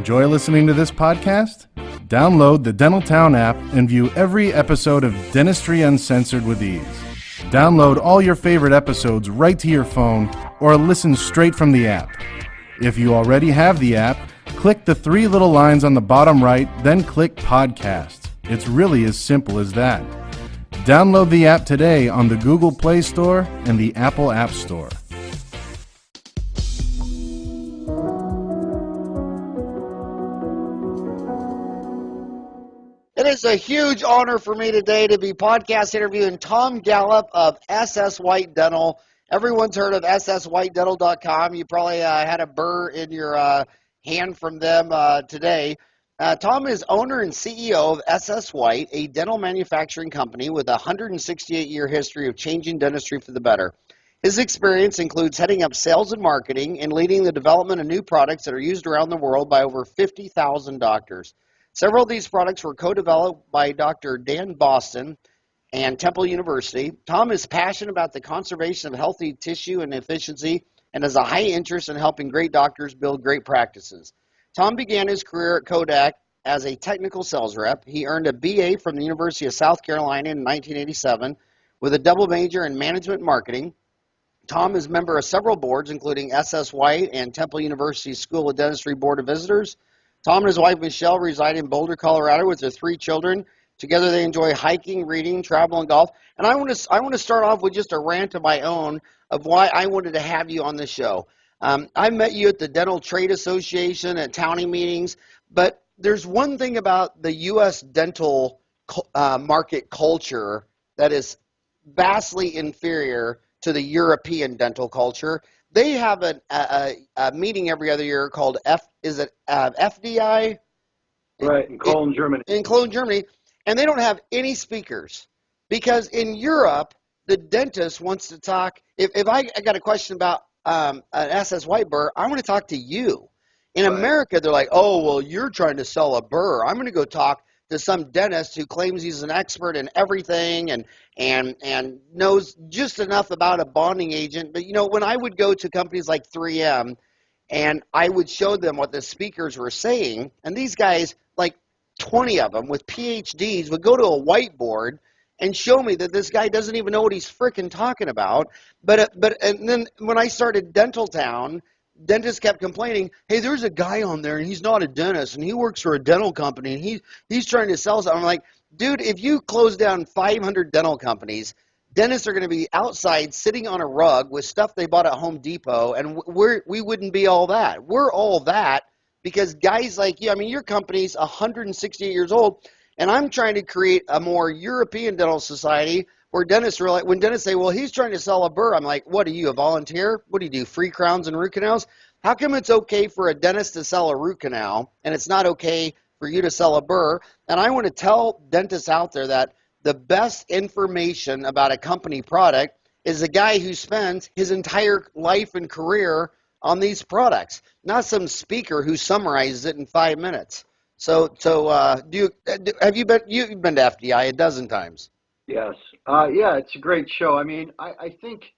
Enjoy listening to this podcast? Download the Dentaltown app and view every episode of Dentistry Uncensored with ease. Download all your favorite episodes right to your phone or listen straight from the app. If you already have the app, click the three little lines on the bottom right, then click Podcasts. It's really as simple as that. Download the app today on the Google Play Store and the Apple App Store. It is a huge honor for me today to be podcast interviewing Tom Gallop of SS White Dental. Everyone's heard of sswhitedental.com. You probably had a burr in your hand from them today. Tom is owner and CEO of SS White, a dental manufacturing company with a 168-year history of changing dentistry for the better. His experience includes heading up sales and marketing and leading the development of new products that are used around the world by over 50,000 doctors. Several of these products were co-developed by Dr. Dan Boston and Temple University. Tom is passionate about the conservation of healthy tissue and efficiency and has a high interest in helping great doctors build great practices. Tom began his career at Kodak as a technical sales rep. He earned a BA from the University of South Carolina in 1987 with a double major in management marketing. Tom is a member of several boards, including SS White and Temple University School of Dentistry Board of Visitors. Tom and his wife, Michelle, reside in Boulder, Colorado with their 3 children. Together, they enjoy hiking, reading, travel, and golf. And I want to start off with just a rant of my own of why I wanted to have you on the show. I met you at the Dental Trade Association at Townie meetings, but there's one thing about the U.S. dental market culture that is vastly inferior to the European dental culture. They have a meeting every other year called FDI? Right, in Cologne, Germany. In Cologne, Germany, and they don't have any speakers because in Europe, the dentist wants to talk. If I got a question about an SS White burr, I want to talk to you. In America, they're like, oh, well, you're trying to sell a burr. I'm going to go talk to some dentist who claims he's an expert in everything and knows just enough about a bonding agent. But, you know, when I would go to companies like 3M and I would show them what the speakers were saying, and these guys, like 20 of them with PhDs, would go to a whiteboard and show me that this guy doesn't even know what he's frickin' talking about. And then when I started Dental Town, dentists kept complaining, hey, there's a guy on there and he's not a dentist and he works for a dental company and he's trying to sell something. I'm like, dude, if you close down 500 dental companies, dentists are going to be outside sitting on a rug with stuff they bought at Home Depot, and we wouldn't be all that. We're all that because guys like you, I mean, your company's 168 years old, and I'm trying to create a more European dental society where dentists are like, when dentists say, well, he's trying to sell a burr, I'm like, what are you, a volunteer? What do you do, free crowns and root canals? How come it's okay for a dentist to sell a root canal and it's not okay for you to sell a burr? And I want to tell dentists out there that the best information about a company product is a guy who spends his entire life and career on these products, not some speaker who summarizes it in 5 minutes. So you've been to FDI a dozen times? Yes. Yeah, it's a great show. I mean, I think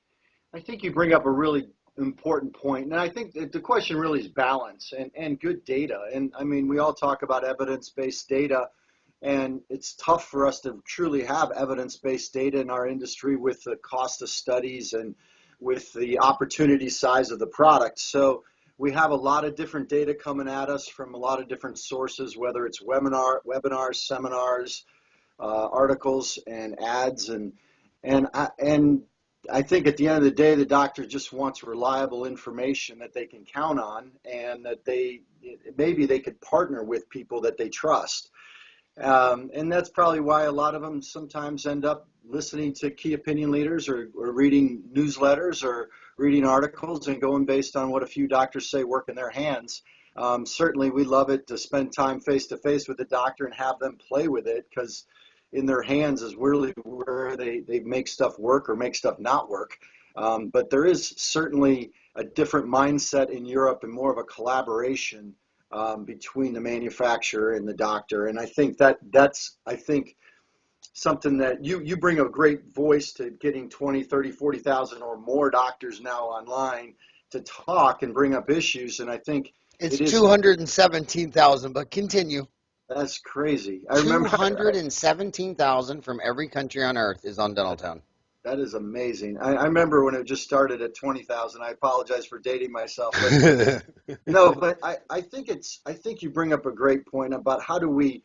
you bring up a really important point, and I think that the question really is balance and good data. And I mean, we all talk about evidence-based data, and it's tough for us to truly have evidence-based data in our industry with the cost of studies and with the opportunity size of the product. So we have a lot of different data coming at us from a lot of different sources, whether it's webinars, seminars, articles and ads, and I think at the end of the day, the doctor just wants reliable information that they can count on, and that maybe they could partner with people that they trust, and that's probably why a lot of them sometimes end up listening to key opinion leaders or reading newsletters or reading articles and going based on what a few doctors say work in their hands. Certainly, we love it to spend time face to face with the doctor and have them play with it, because in their hands is really where they make stuff work or make stuff not work. But there is certainly a different mindset in Europe and more of a collaboration between the manufacturer and the doctor. And I think that's something that you bring a great voice to getting 20, 30, 40,000 or more doctors now online to talk and bring up issues. And I think It's It is. 217,000, but continue. That's crazy. I remember. 217,000 from every country on earth is on Dentaltown. That is amazing. I remember when it just started at 20,000. I apologize for dating myself, but no, but I think you bring up a great point about how do we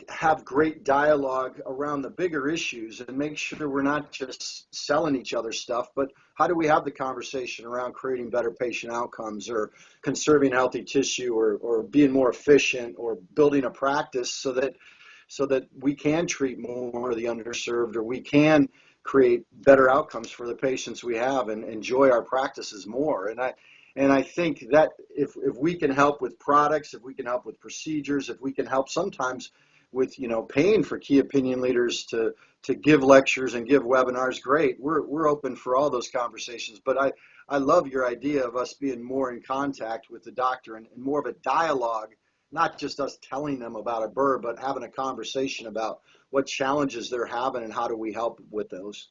have great dialogue around the bigger issues and make sure we're not just selling each other stuff, but how do we have the conversation around creating better patient outcomes or conserving healthy tissue or being more efficient or building a practice so that we can treat more of the underserved or we can create better outcomes for the patients we have and enjoy our practices more. And I think that if we can help with products, if we can help with procedures, if we can help sometimes with paying for key opinion leaders to give lectures and give webinars, great. We're open for all those conversations. But I love your idea of us being more in contact with the doctor and more of a dialogue, not just us telling them about a burr, but having a conversation about what challenges they're having and how do we help with those.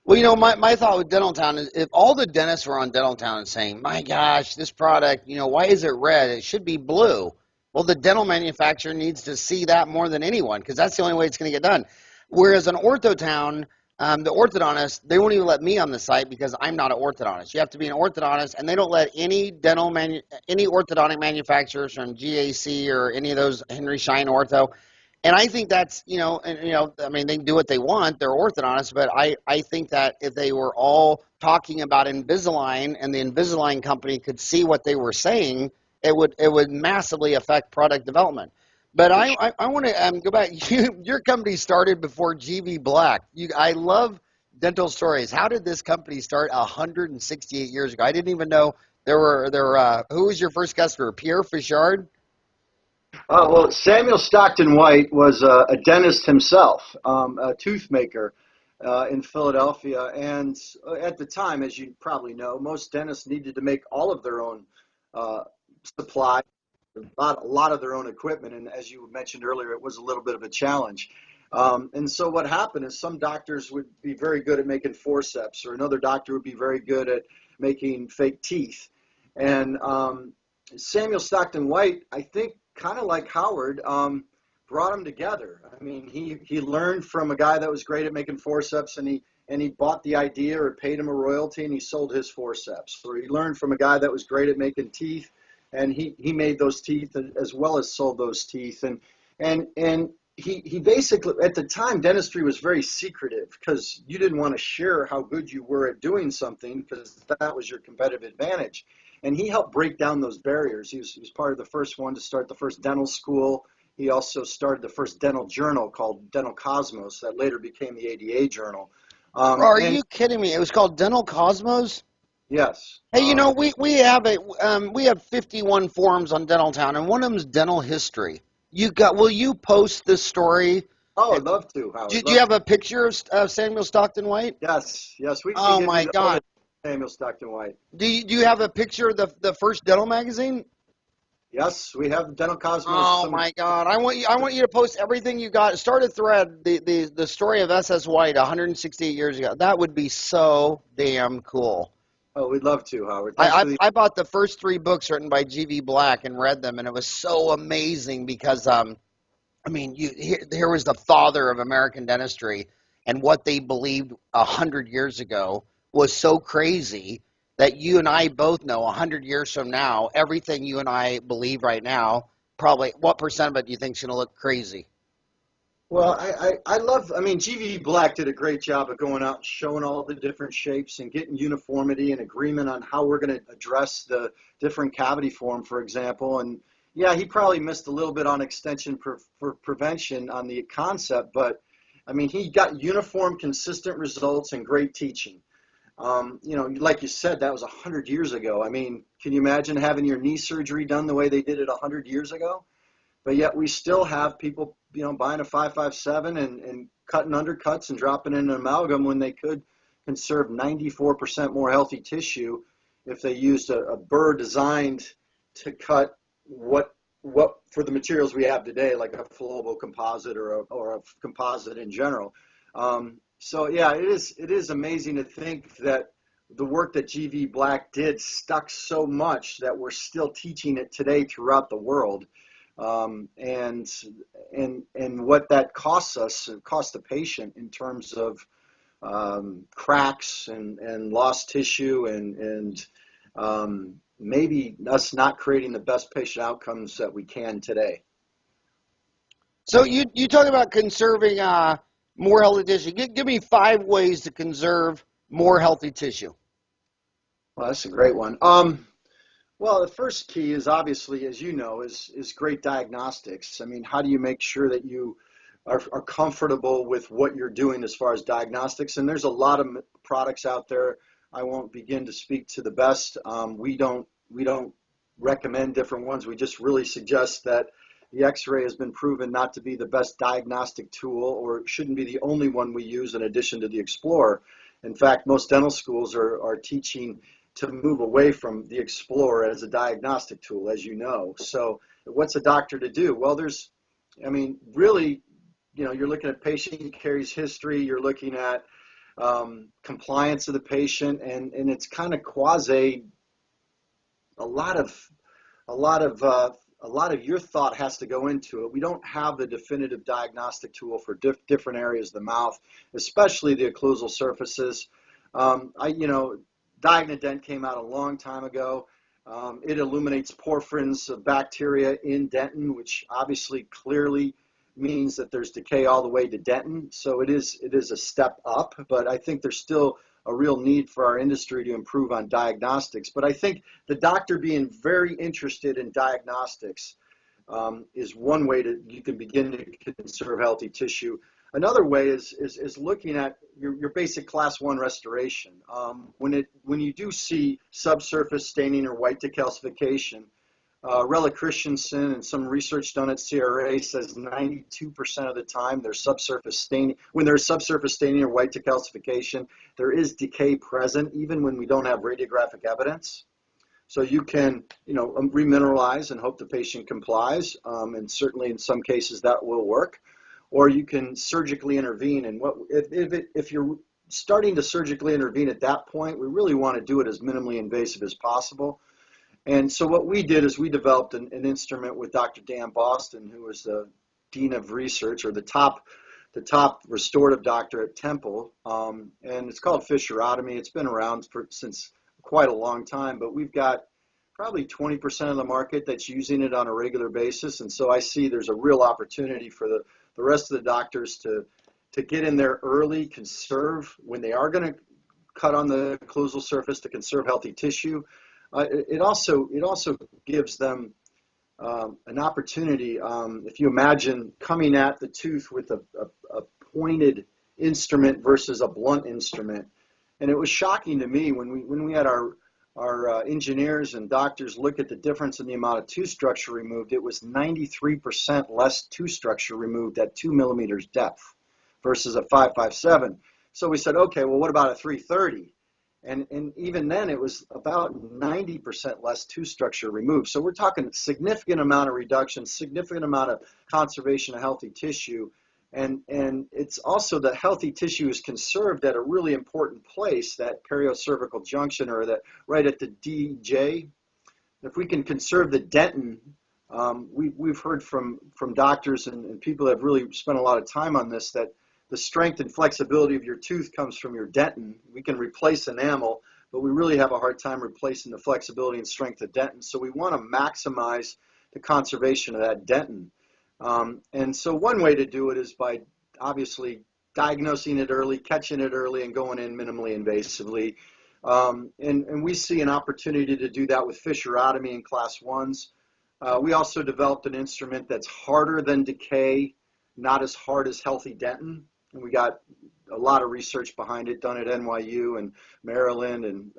Well, my thought with Dentaltown is if all the dentists were on Dentaltown and saying, my gosh, this product, why is it red? It should be blue. Well, the dental manufacturer needs to see that more than anyone because that's the only way it's going to get done. Whereas an Orthotown, the orthodontist, they won't even let me on the site because I'm not an orthodontist. You have to be an orthodontist, and they don't let any any orthodontic manufacturers from GAC or any of those Henry Schein Ortho. And I think that's, I mean, they can do what they want. They're orthodontists, but I think that if they were all talking about Invisalign and the Invisalign company could see what they were saying, it would massively affect product development. But I want to go back. Your company started before GV Black. I love dental stories. How did this company start 168 years ago? I didn't even know there were who was your first customer? Pierre Fichard? Well, Samuel Stockton White was a dentist himself, a tooth maker in Philadelphia. And at the time, as you probably know, most dentists needed to make all of their own supply, a lot of their own equipment. And as you mentioned earlier, it was a little bit of a challenge. And so what happened is some doctors would be very good at making forceps, or another doctor would be very good at making fake teeth. And Samuel Stockton White, I think, kind of like Howard, brought them together. I mean, he learned from a guy that was great at making forceps, and he bought the idea or paid him a royalty, and he sold his forceps. Or he learned from a guy that was great at making teeth, and he made those teeth as well as sold those teeth. And he basically, at the time, dentistry was very secretive because you didn't want to share how good you were at doing something because that was your competitive advantage. And he helped break down those barriers. He was part of the first one to start the first dental school. He also started the first dental journal called Dental Cosmos that later became the ADA Journal. Are you kidding me? It was called Dental Cosmos? Yes. Hey, we have 51 forums on Dentaltown, and one of them is dental history. Will you post this story? Oh, I'd love to, Howard. Do you have a picture of Samuel Stockton White? Yes. We can Oh give my you the God. Samuel Stockton White. Do you have a picture of the first dental magazine? Yes, we have Dental Cosmos. Oh my God! I want you to post everything you got. Start a thread. The story of SS White 168 years ago. That would be so damn cool. Oh, we'd love to, Howard. I bought the first 3 books written by GV Black and read them, and it was so amazing because here was the father of American dentistry, and what they believed 100 years ago was so crazy that you and I both know 100 years from now, everything you and I believe right now, probably what percent of it do you think is going to look crazy? Well, GV Black did a great job of going out and showing all the different shapes and getting uniformity and agreement on how we're going to address the different cavity form, for example. And yeah, he probably missed a little bit on extension for prevention on the concept, but I mean, he got uniform, consistent results and great teaching. Like you said, that was 100 years ago. I mean, can you imagine having your knee surgery done the way they did it 100 years ago? But yet we still have people, buying a 557 and cutting undercuts and dropping in an amalgam when they could conserve 94% more healthy tissue if they used a burr designed to cut what for the materials we have today, like a flowable composite or a composite in general. So yeah, it is amazing to think that the work that G.V. Black did stuck so much that we're still teaching it today throughout the world. And what that costs us, it costs the patient in terms of cracks and lost tissue and maybe us not creating the best patient outcomes that we can today. So you talk about conserving more healthy tissue. Give me 5 ways to conserve more healthy tissue. Well, that's a great one. Well, the first key is obviously, as you know, is great diagnostics. I mean, how do you make sure that you are comfortable with what you're doing as far as diagnostics? And there's a lot of products out there. I won't begin to speak to the best. We don't recommend different ones. We just really suggest that the X-ray has been proven not to be the best diagnostic tool, or it shouldn't be the only one we use in addition to the Explorer. In fact, most dental schools are teaching to move away from the Explorer as a diagnostic tool, as you know. So what's a doctor to do? Well, really, you're looking at patient carries history, you're looking at compliance of the patient, and it's kind of quasi, a lot of your thought has to go into it. We don't have the definitive diagnostic tool for different areas of the mouth, especially the occlusal surfaces. Diagnodent came out a long time ago. It illuminates porphyrins of bacteria in dentin, which obviously clearly means that there's decay all the way to dentin. So it is a step up, but I think there's still a real need for our industry to improve on diagnostics. But I think the doctor being very interested in diagnostics is one way you can begin to conserve healthy tissue. Another way is looking at your basic class 1 restoration. When you do see subsurface staining or white decalcification, Rella Christensen and some research done at CRA says 92% of the time there's subsurface staining. When there's subsurface staining or white decalcification, there is decay present, even when we don't have radiographic evidence. So you can, remineralize and hope the patient complies, and certainly in some cases that will work. Or you can surgically intervene. And if you're starting to surgically intervene at that point, we really want to do it as minimally invasive as possible. And so what we did is we developed an instrument with Dr. Dan Boston, who was the Dean of Research, or the top restorative doctor at Temple, and it's called fissurotomy. It's been around since quite a long time, but we've got probably 20% of the market that's using it on a regular basis. And so I see there's a real opportunity for the rest of the doctors to get in there early, conserve when they are going to cut on the occlusal surface, to conserve healthy tissue. It also gives them an opportunity. If you imagine coming at the tooth with a pointed instrument versus a blunt instrument, and it was shocking to me when we had our engineers and doctors look at the difference in the amount of tooth structure removed. It was 93% less tooth structure removed at 2 millimeters depth versus a 5.57. So we said, okay, well, what about a 330? And even then, it was about 90% less tooth structure removed. So we're talking significant amount of reduction, significant amount of conservation of healthy tissue. And it's also the healthy tissue is conserved at a really important place, that periocervical junction, or that right at the DJ. If we can conserve the dentin, we've heard from doctors and people that have really spent a lot of time on this, that the strength and flexibility of your tooth comes from your dentin. We can replace enamel, but we really have a hard time replacing the flexibility and strength of dentin. So we want to maximize the conservation of that dentin. And so one way to do it is by obviously diagnosing it early, catching it early, and going in minimally invasively. And we see an opportunity to do that with fissurotomy in class 1s. We also developed an instrument that's harder than decay, not as hard as healthy dentin. And we got a lot of research behind it done at NYU and Maryland and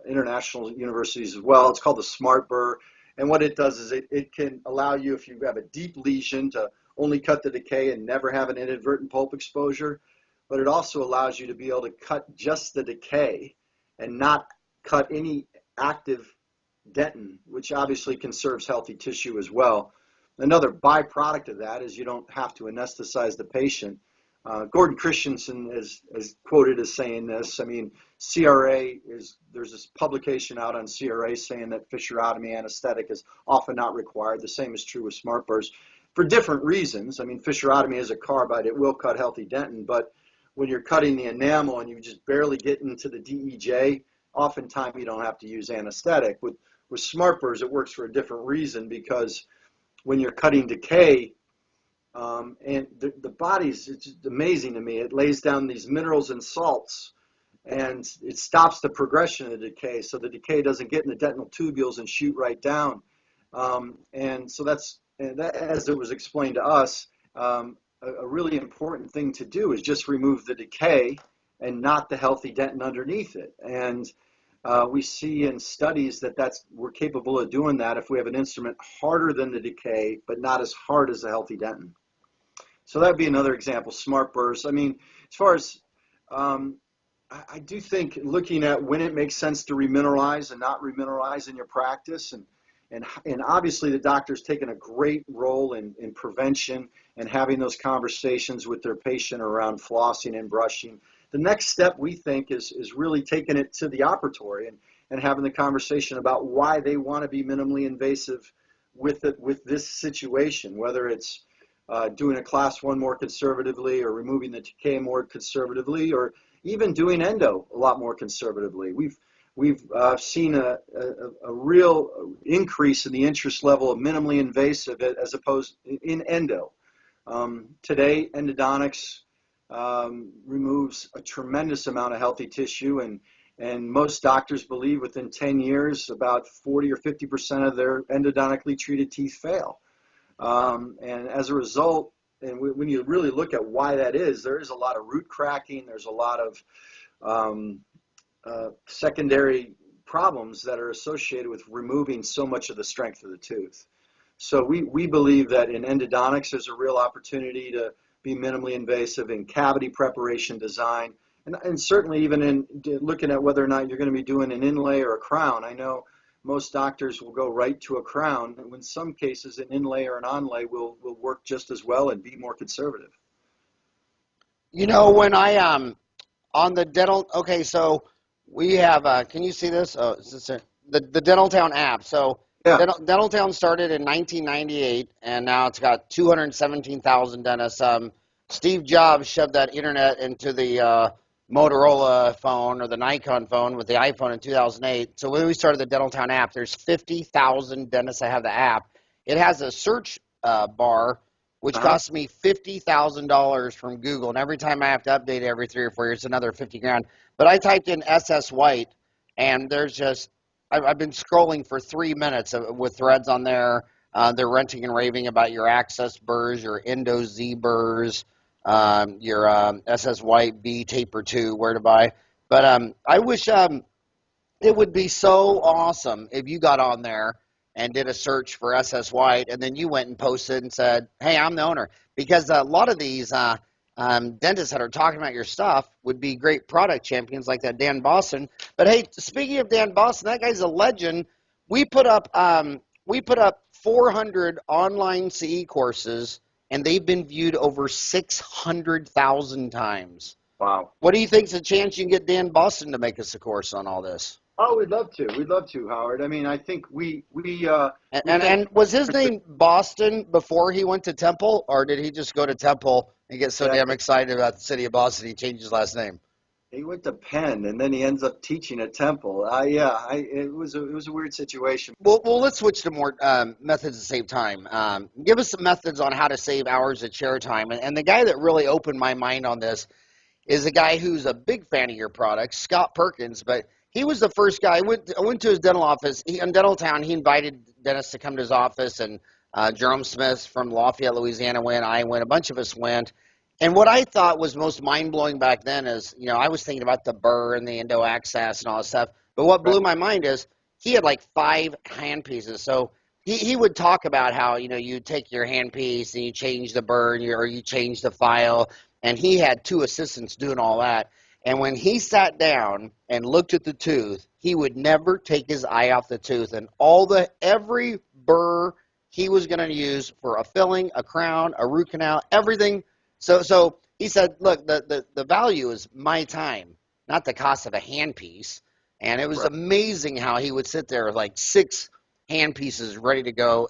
international universities as well. It's called the Smart Burr. And what it does is it can allow you, if you have a deep lesion, to only cut the decay and never have an inadvertent pulp exposure. But it also allows you to be able to cut just the decay and not cut any active dentin, which obviously conserves healthy tissue as well. Another byproduct of that is you don't have to anesthetize the patient. Gordon Christensen is quoted as saying this. I mean, CRA there's this publication out on CRA saying that fissurotomy anesthetic is often not required. The same is true with smart burrs for different reasons. I mean, fissurotomy is a carbide. It will cut healthy dentin, but when you're cutting the enamel and you just barely get into the DEJ, oftentimes you don't have to use anesthetic. With smart burrs, it works for a different reason, because when you're cutting decay, and the body's, it's amazing to me. It lays down these minerals and salts, and it stops the progression of the decay, so the decay doesn't get in the dental tubules and shoot right down. And so that, as it was explained to us, a really important thing to do is just remove the decay and not the healthy dentin underneath it. And we see in studies that we're capable of doing that if we have an instrument harder than the decay, but not as hard as the healthy dentin. So that'd be another example, smart burrs. I mean, as far as, I do think looking at when it makes sense to remineralize and not remineralize in your practice, and obviously the doctor's taken a great role in prevention and having those conversations with their patient around flossing and brushing. The next step, we think, is really taking it to the operatory and having the conversation about why they want to be minimally invasive with this situation, whether it's doing a class 1 more conservatively, or removing the decay more conservatively, or even doing endo a lot more conservatively. We've seen a real increase in the interest level of minimally invasive as opposed in endo. Today, endodontics removes a tremendous amount of healthy tissue, and most doctors believe within 10 years, about 40 or 50% of their endodontically treated teeth fail. And as a result, and when you really look at why that is, there is a lot of root cracking, there's a lot of secondary problems that are associated with removing so much of the strength of the tooth. So we believe that in endodontics, there's a real opportunity to be minimally invasive in cavity preparation design, and certainly even in looking at whether or not you're going to be doing an inlay or a crown. I know most doctors will go right to a crown, and in some cases an inlay or an onlay will work just as well and be more conservative. You know, when I on the dental, okay, so we have, can you see this? Oh, is this the Dental Town app? So Yeah. Dental Town started in 1998, and now it's got 217,000 dentists. Steve Jobs shoved that internet into the Motorola phone or the Nikon phone with the iPhone in 2008. So when we started the Dental Town app, there's 50,000 dentists that have the app. It has a search bar, which costs me $50,000 from Google, and every time I have to update it every 3 or 4 years, another 50 grand. But I typed in SS White, and there's just, I've been scrolling for 3 minutes with threads on there. They're ranting and raving about your Access burrs, your Endo Z burrs, your SS White V Taper 2, where to buy. But I wish it would be so awesome if you got on there and did a search for SS White, and then you went and posted and said, hey, I'm the owner. Because a lot of these dentists that are talking about your stuff would be great product champions like that Dan Boston. But hey, speaking of Dan Boston, that guy's a legend. We put up 400 online CE courses, and they've been viewed over 600,000 times. Wow. What do you think's a chance you can get Dan Boston to make us a course on all this? Oh, we'd love to. We'd love to, Howard. I mean, I think and was his name Boston before he went to Temple, or did he just go to Temple and get so damn excited about the city of Boston he changed his last name? He went to Penn, and then he ends up teaching at Temple. It was a weird situation. Well, let's switch to more methods to save time. Give us some methods on how to save hours of chair time. And the guy that really opened my mind on this is a guy who's a big fan of your products, Scott Perkins. But he was the first guy. I went to his dental office. In Dental Town, he invited dentists to come to his office, and Jerome Smith from Lafayette, Louisiana went. I went. A bunch of us went. And what I thought was most mind-blowing back then is, you know, I was thinking about the burr and the endo access and all this stuff. But what blew my mind is he had like 5 hand pieces. So he would talk about how, you know, you take your hand piece and you change the burr or you change the file. And he had 2 assistants doing all that. And when he sat down and looked at the tooth, he would never take his eye off the tooth. And every burr he was going to use for a filling, a crown, a root canal, everything. So he said, look, the value is my time. not the cost of a handpiece. And it was amazing how he would sit there with like 6 handpieces ready to go.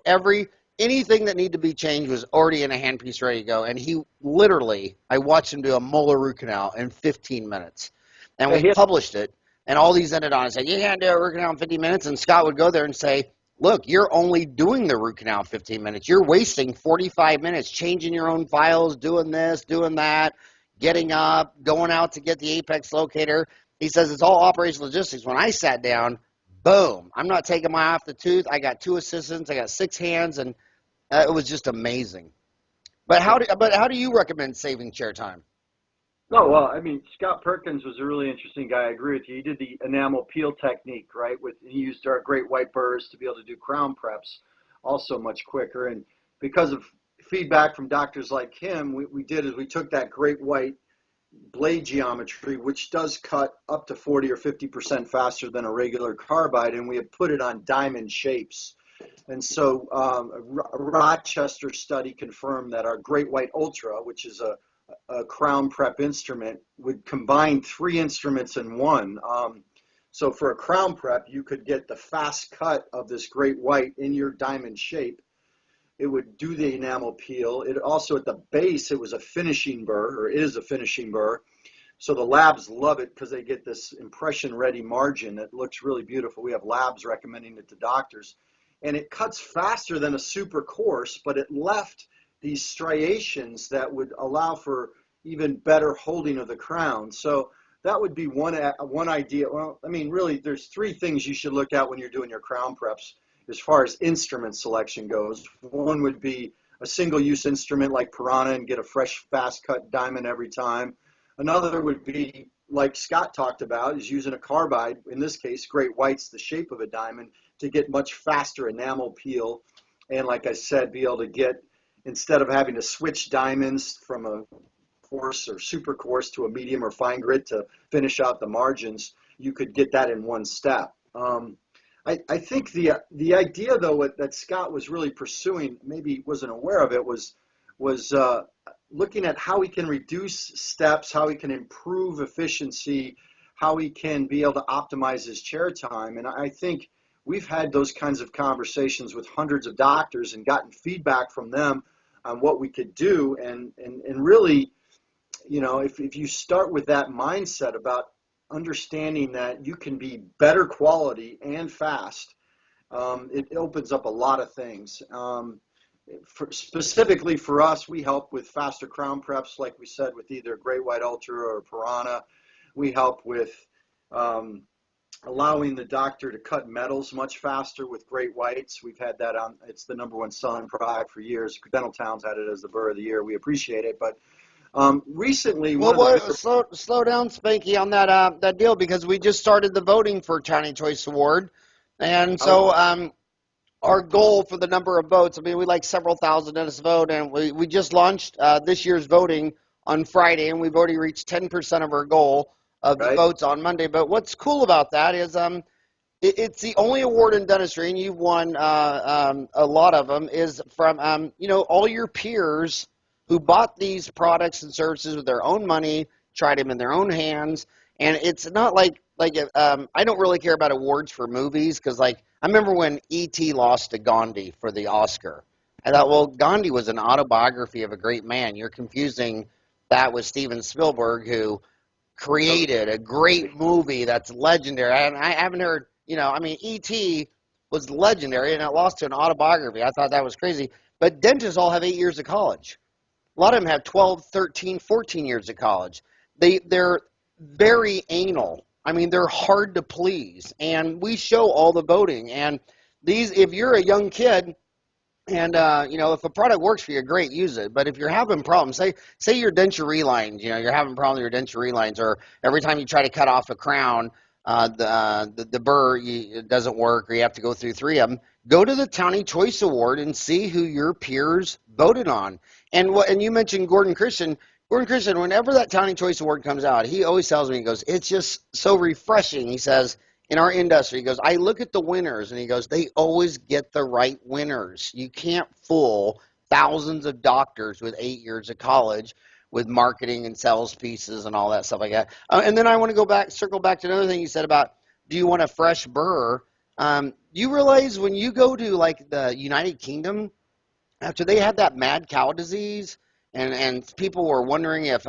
Anything that needed to be changed was already in a handpiece ready to go. And he literally, I watched him do a molar root canal in 15 minutes. And we published it, and all these ended on and said, you can't do a root canal in 15 minutes. And Scott would go there and say, look, you're only doing the root canal in 15 minutes. You're wasting 45 minutes changing your own files, doing this, doing that, getting up, going out to get the apex locator. He says it's all operation logistics. When I sat down, boom, I'm not taking my eye off the tooth. I got 2 assistants. I got 6 hands, and it was just amazing. But how do you recommend saving chair time? Oh, well, I mean, Scott Perkins was a really interesting guy. I agree with you. He did the enamel peel technique, right? He used our great white burrs to be able to do crown preps also much quicker. And because of feedback from doctors like him, we took that great white blade geometry, which does cut up to 40 or 50% faster than a regular carbide, and we have put it on diamond shapes. And so a Rochester study confirmed that our Great White Ultra, which is a crown prep instrument, would combine 3 instruments in one. So for a crown prep, you could get the fast cut of this Great White in your diamond shape. It would do the enamel peel. It also, at the base, it was a finishing burr, or is a finishing burr. So the labs love it because they get this impression-ready margin that looks really beautiful. We have labs recommending it to doctors. And it cuts faster than a super coarse, but it left these striations that would allow for even better holding of the crown. So that would be one idea. Well, I mean, really, there's 3 things you should look at when you're doing your crown preps as far as instrument selection goes. One would be a single-use instrument like Piranha and get a fresh, fast-cut diamond every time. Another would be, like Scott talked about, is using a carbide, in this case, Great White's the shape of a diamond, to get much faster enamel peel. And like I said, be able to get, instead of having to switch diamonds from a coarse or super coarse to a medium or fine grit to finish out the margins, you could get that in one step. I think the idea, though, that Scott was really pursuing, maybe wasn't aware of it, was looking at how he can reduce steps, how he can improve efficiency, how he can be able to optimize his chair time. And I think we've had those kinds of conversations with hundreds of doctors and gotten feedback from them on what we could do. And really, you know, if you start with that mindset about understanding that you can be better quality and fast, it opens up a lot of things. Specifically for us, we help with faster crown preps, like we said, with either Great White Ultra or Piranha. We help with allowing the doctor to cut metals much faster with Great Whites. We've had that on, it's the #1 selling product for years. Dental Town's had it as the burr of the year. We appreciate it. But recently, slow down, Spanky, on that deal, because we just started the voting for County Choice Award. And so our goal for the number of votes, I mean, we like several thousand dentists vote, and we just launched this year's voting on Friday, and we've already reached 10% of our goal of the votes on Monday. But what's cool about that is it's the only award in dentistry, and you've won a lot of them, is from, you know, all your peers who bought these products and services with their own money, tried them in their own hands. And it's not like I don't really care about awards for movies, because, like, I remember when E.T. lost to Gandhi for the Oscar. I thought, well, Gandhi was an autobiography of a great man. You're confusing that with Steven Spielberg, who created a great movie that's legendary. And I haven't heard, you know, I mean, E.T. was legendary, and it lost to an autobiography. I thought that was crazy. But dentists all have 8 years of college. A lot of them have 12, 13, 14 years of college. They're very anal. I mean, they're hard to please. And we show all the voting. And these, if you're a young kid, and, you know, if a product works for you, great, use it. But if you're having problems, say your denture relines, you know, you're having problems with your denture relines, or every time you try to cut off a crown, the burr it doesn't work, or you have to go through 3 of them, go to the County Choice Award and see who your peers voted on. And you mentioned Gordon Christian. Gordon Christian, whenever that County Choice Award comes out, he always tells me, he goes, it's just so refreshing. He says, in our industry, he goes, I look at the winners, and he goes, they always get the right winners. You can't fool thousands of doctors with 8 years of college with marketing and sales pieces and all that stuff like that. And then I want to circle back to another thing you said about, do you want a fresh burr? You realize when you go to like the United Kingdom, after they had that mad cow disease, and people were wondering if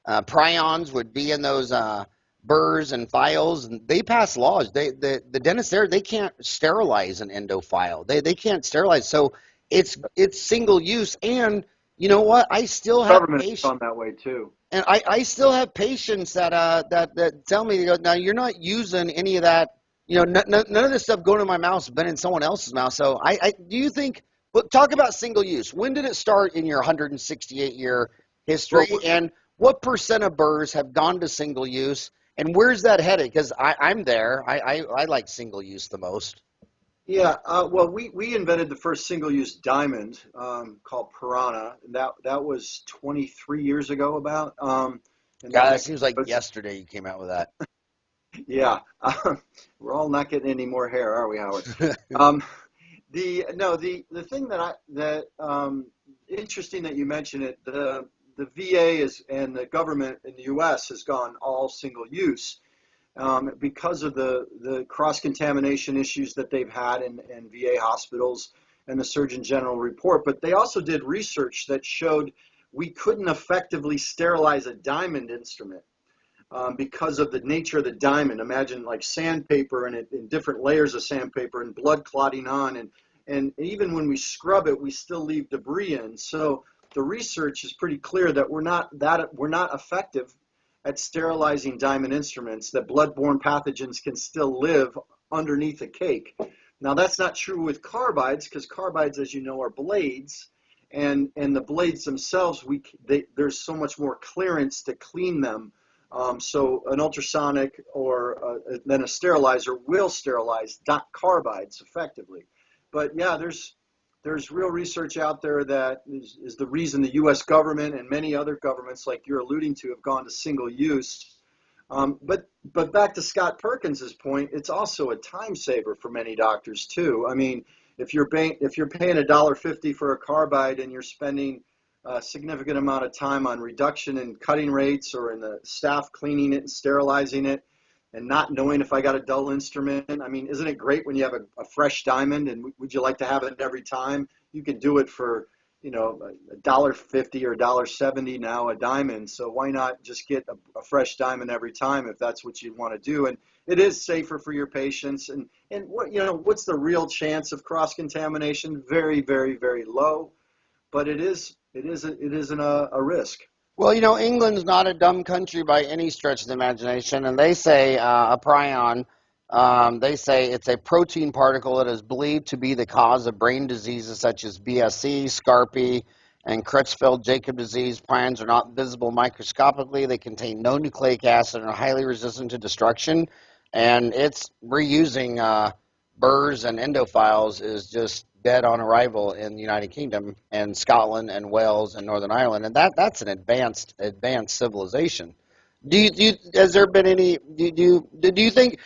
prions would be in those burrs and files, and they passed laws. The dentists there, they can't sterilize an endophile. They can't sterilize. So it's single use. And you know what? I still have Government has patients, gone that way too. and I still have patients that tell me, they go, now you're not using any of that. You know, none of this stuff going in my mouth has been in someone else's mouth. So I do you think? But talk about single use. When did it start in your 168-year history? Well, And what percent of burrs have gone to single use? And where's that headed? Because I'm there. I like single use the most. yeah, well, we invented the first single-use diamond called Piranha, and that was 23 years ago about. And God, then that seems like yesterday you came out with that. yeah, we're all not getting any more hair, are we, Howard? Um, the thing interesting that you mentioned it. The VA and the government in the U.S. has gone all single use because of the cross-contamination issues that they've had in VA hospitals and the Surgeon General report. But they also did research that showed we couldn't effectively sterilize a diamond instrument because of the nature of the diamond. Imagine like sandpaper and in different layers of sandpaper and blood clotting on. And even when we scrub it, we still leave debris in. So the research is pretty clear that we're not effective at sterilizing diamond instruments, that bloodborne pathogens can still live underneath a cake. Now that's not true with carbides, because carbides, as you know, are blades, and the blades themselves, there's so much more clearance to clean them. So an ultrasonic or then a sterilizer will sterilize carbides effectively. But yeah, there's real research out there that is the reason the U.S. government and many other governments, like you're alluding to, have gone to single use. But back to Scott Perkins's point, it's also a time saver for many doctors too. I mean, if you're paying $1.50 for a carbide and you're spending a significant amount of time on reduction in cutting rates or in the staff cleaning it and sterilizing it, and not knowing if I got a dull instrument. I mean, isn't it great when you have a fresh diamond, and would you like to have it every time? You can do it for, $1.50 or $1.70 now a diamond. So why not just get a fresh diamond every time if that's what you want to do? And it is safer for your patients. And what's the real chance of cross-contamination? Very, very, very low, but it isn't a risk. Well, England's not a dumb country by any stretch of the imagination, and they say a prion, they say it's a protein particle that is believed to be the cause of brain diseases such as BSC, Scarpy, and Creutzfeldt-Jakob disease. Prions are not visible microscopically. They contain no nucleic acid and are highly resistant to destruction, and it's reusing burrs and endophiles is just dead on arrival in the United Kingdom and Scotland and Wales and Northern Ireland, and that's an advanced civilization. Has there been any? Do you think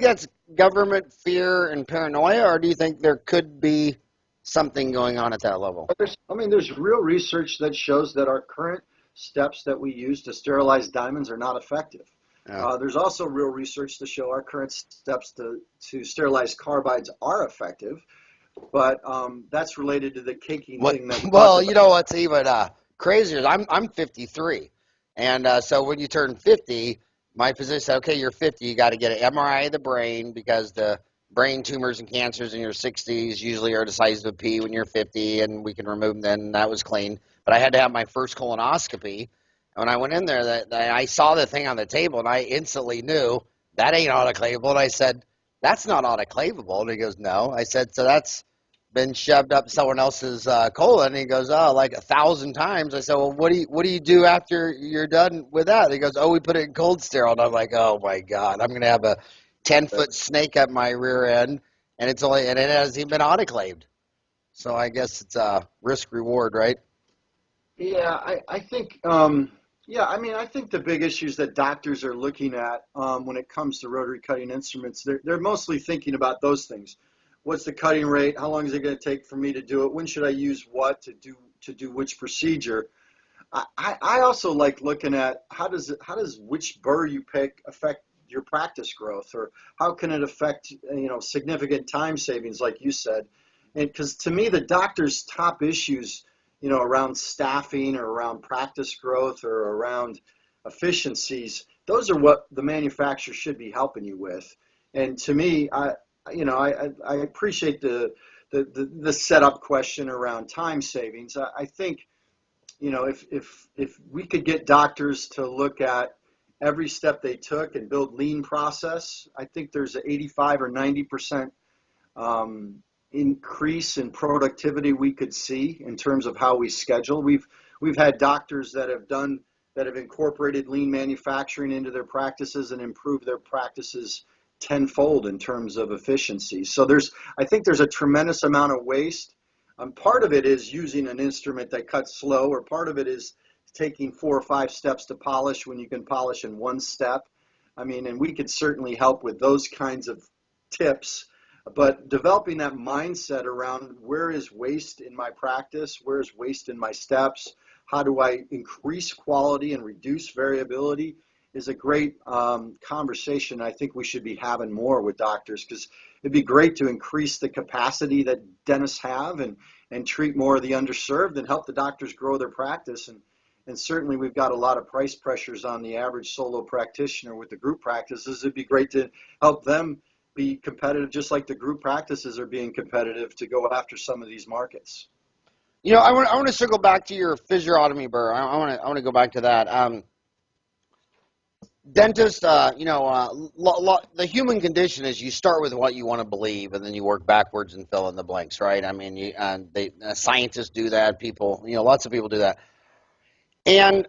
that's government fear and paranoia, or do you think there could be something going on at that level? There's real research that shows that our current steps that we use to sterilize diamonds are not effective. Yeah. There's also real research to show our current steps to sterilize carbides are effective. But that's related to the caking thing that we well, you know what's even crazier? I'm 53, and so when you turn 50, my physician said, "Okay, you're 50. You got to get an MRI of the brain because the brain tumors and cancers in your 60s usually are the size of a pea when you're 50, and we can remove them then." And that was clean. But I had to have my first colonoscopy, and when I went in there, I saw the thing on the table, and I instantly knew that ain't autoclavable. And I said, "That's not autoclavable." And he goes, "No." I said, "So that's been shoved up someone else's colon?" And he goes, "Oh, like 1,000 times." I said, "Well, what do you do after you're done with that?" And he goes, "Oh, we put it in cold sterile." And I'm like, "Oh my God, I'm gonna have a 10-foot snake up my rear end, and it hasn't even been autoclaved." So I guess it's a risk reward, right? Yeah, I think. I think the big issues that doctors are looking at when it comes to rotary cutting instruments, they're mostly thinking about those things. What's the cutting rate? How long is it going to take for me to do it? When should I use what to do which procedure? I also like looking at how does which burr you pick affect your practice growth, or how can it affect, significant time savings, like you said. And because to me, the doctor's top issues, around staffing or around practice growth or around efficiencies, those are what the manufacturer should be helping you with. And to me, I appreciate the setup question around time savings. I think, if we could get doctors to look at every step they took and build lean process, I think there's an 85 or 90% increase in productivity we could see in terms of how we schedule. We've had doctors that have incorporated lean manufacturing into their practices and improved their practices tenfold in terms of efficiency. So I think there's a tremendous amount of waste. Part of it is using an instrument that cuts slow, or part of it is taking 4 or 5 steps to polish when you can polish in 1 step. And we could certainly help with those kinds of tips, but developing that mindset around where is waste in my practice, where is waste in my steps, how do I increase quality and reduce variability, is a great conversation I think we should be having more with doctors, because it'd be great to increase the capacity that dentists have and treat more of the underserved and help the doctors grow their practice. And certainly we've got a lot of price pressures on the average solo practitioner with the group practices. It'd be great to help them be competitive, just like the group practices are being competitive, to go after some of these markets. I want to circle back to your physiotomy burr. I want to go back to that. Dentist, the human condition is you start with what you want to believe, and then you work backwards and fill in the blanks, right? Scientists do that. People, lots of people do that. And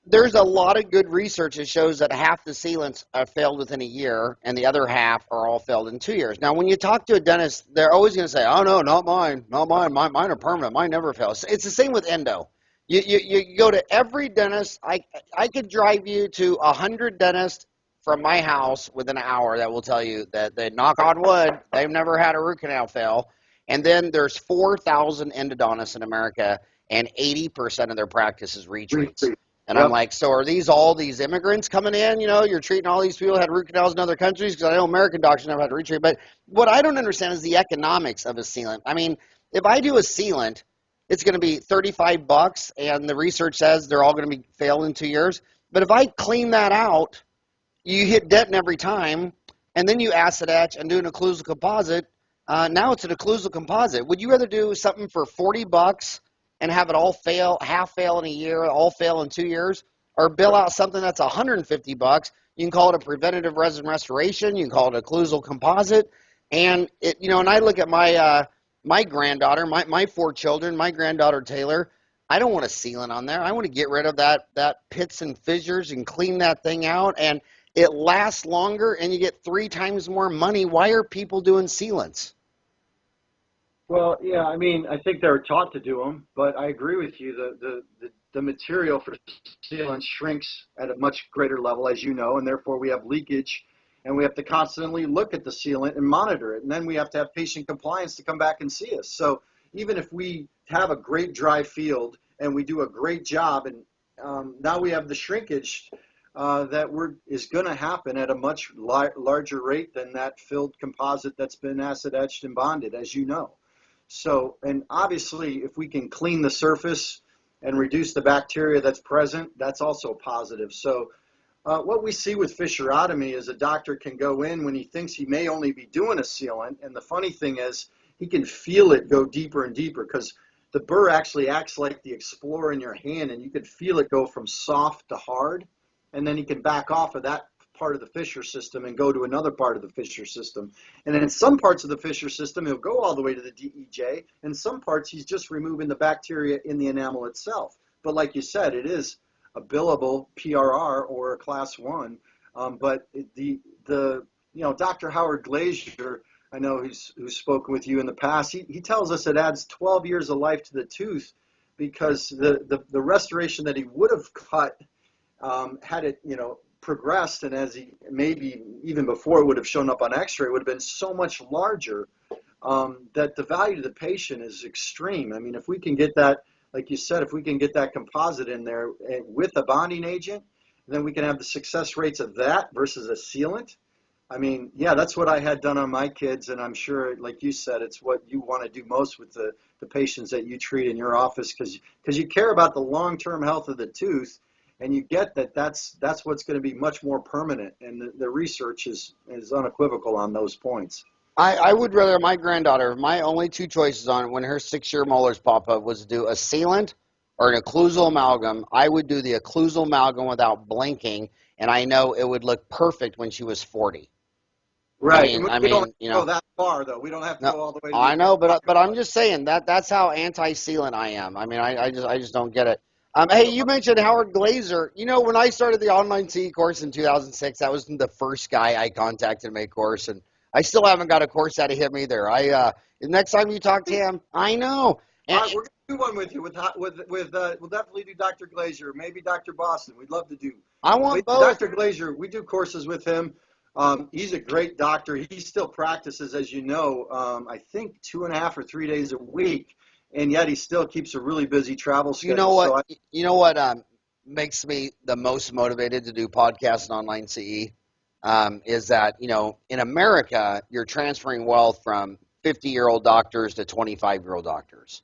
there's a lot of good research that shows that half the sealants are failed within a year, and the other half are all failed in 2 years. Now, when you talk to a dentist, they're always going to say, "Oh no, not mine. Mine are permanent. Mine never fails." It's the same with endo. You go to every dentist. I could drive you to 100 dentists from my house within an hour that will tell you that they, knock on wood, they've never had a root canal fail. And then there's 4,000 endodontists in America, and 80% of their practice is retreats. And yep. I'm like, so are all these immigrants coming in? You're treating all these people who had root canals in other countries? Because I know American doctors never had a retreat. But what I don't understand is the economics of a sealant. If I do a sealant, it's going to be $35, and the research says they're all going to be failed in 2 years. But if I clean that out, you hit dentin every time, and then you acid etch and do an occlusal composite. Now it's an occlusal composite. Would you rather do something for $40 and have it all fail, half fail in a year, all fail in 2 years, or bill out something that's $150? You can call it a preventative resin restoration. You can call it occlusal composite. And and I look at my granddaughter, my 4 children, my granddaughter Taylor. I don't want a sealant on there. I want to get rid of that pits and fissures and clean that thing out, and it lasts longer, and you get 3 times more money. Why are people doing sealants? Well, yeah, I think they're taught to do them, but I agree with you. The material for sealant shrinks at a much greater level, as you know, and therefore we have leakage, and we have to constantly look at the sealant and monitor it. And then we have to have patient compliance to come back and see us. So even if we have a great dry field and we do a great job, and now we have the shrinkage that is going to happen at a much larger rate than that filled composite that's been acid etched and bonded, as you know. So, and obviously, if we can clean the surface and reduce the bacteria that's present, that's also positive. So what we see with fissurotomy is a doctor can go in when he thinks he may only be doing a sealant. And the funny thing is he can feel it go deeper and deeper, because the burr actually acts like the explorer in your hand, and you can feel it go from soft to hard. And then he can back off of that part of the fissure system and go to another part of the fissure system. And then in some parts of the fissure system, he'll go all the way to the DEJ. In some parts, he's just removing the bacteria in the enamel itself. But like you said, it is a billable PRR or a class 1. But Dr. Howard Glazier, I know who's spoken with you in the past, he tells us it adds 12 years of life to the tooth, because the restoration that he would have cut had it, progressed, and as he maybe even before it would have shown up on x-ray, would have been so much larger that the value to the patient is extreme. If we can get that like you said, if we can get that composite in there with a bonding agent, then we can have the success rates of that versus a sealant. I mean, yeah, that's what I had done on my kids, and I'm sure, like you said, it's what you want to do most with the patients that you treat in your office, because you care about the long-term health of the tooth, and you get that's what's going to be much more permanent, and the research is unequivocal on those points. I would rather my granddaughter, my only two choices on when her 6-year molars pop up was to do a sealant or an occlusal amalgam. I would do the occlusal amalgam without blinking, and I know it would look perfect when she was 40. Right. I We don't mean, you go know, that far, though. We don't have to no, go all the way to I the know, but I'm just saying that's how anti-sealant I am. I mean, I just don't get it. Hey, you mentioned Howard Glazer. You know, when I started the online CE course in 2006, that was the first guy I contacted to make course, and I still haven't got a course out of him either. Next time you talk to him, I know. All And right, we're gonna do one with you. We'll definitely do Dr. Glazer, maybe Dr. Boston. We'd love to do. I want both. Dr. Glazer, we do courses with him. He's a great doctor. He still practices, as you know, I think 2.5 or 3 days a week, and yet he still keeps a really busy travel schedule. You know what makes me the most motivated to do podcasts and online CE is that, you know, in America, you're transferring wealth from 50-year-old doctors to 25-year-old doctors.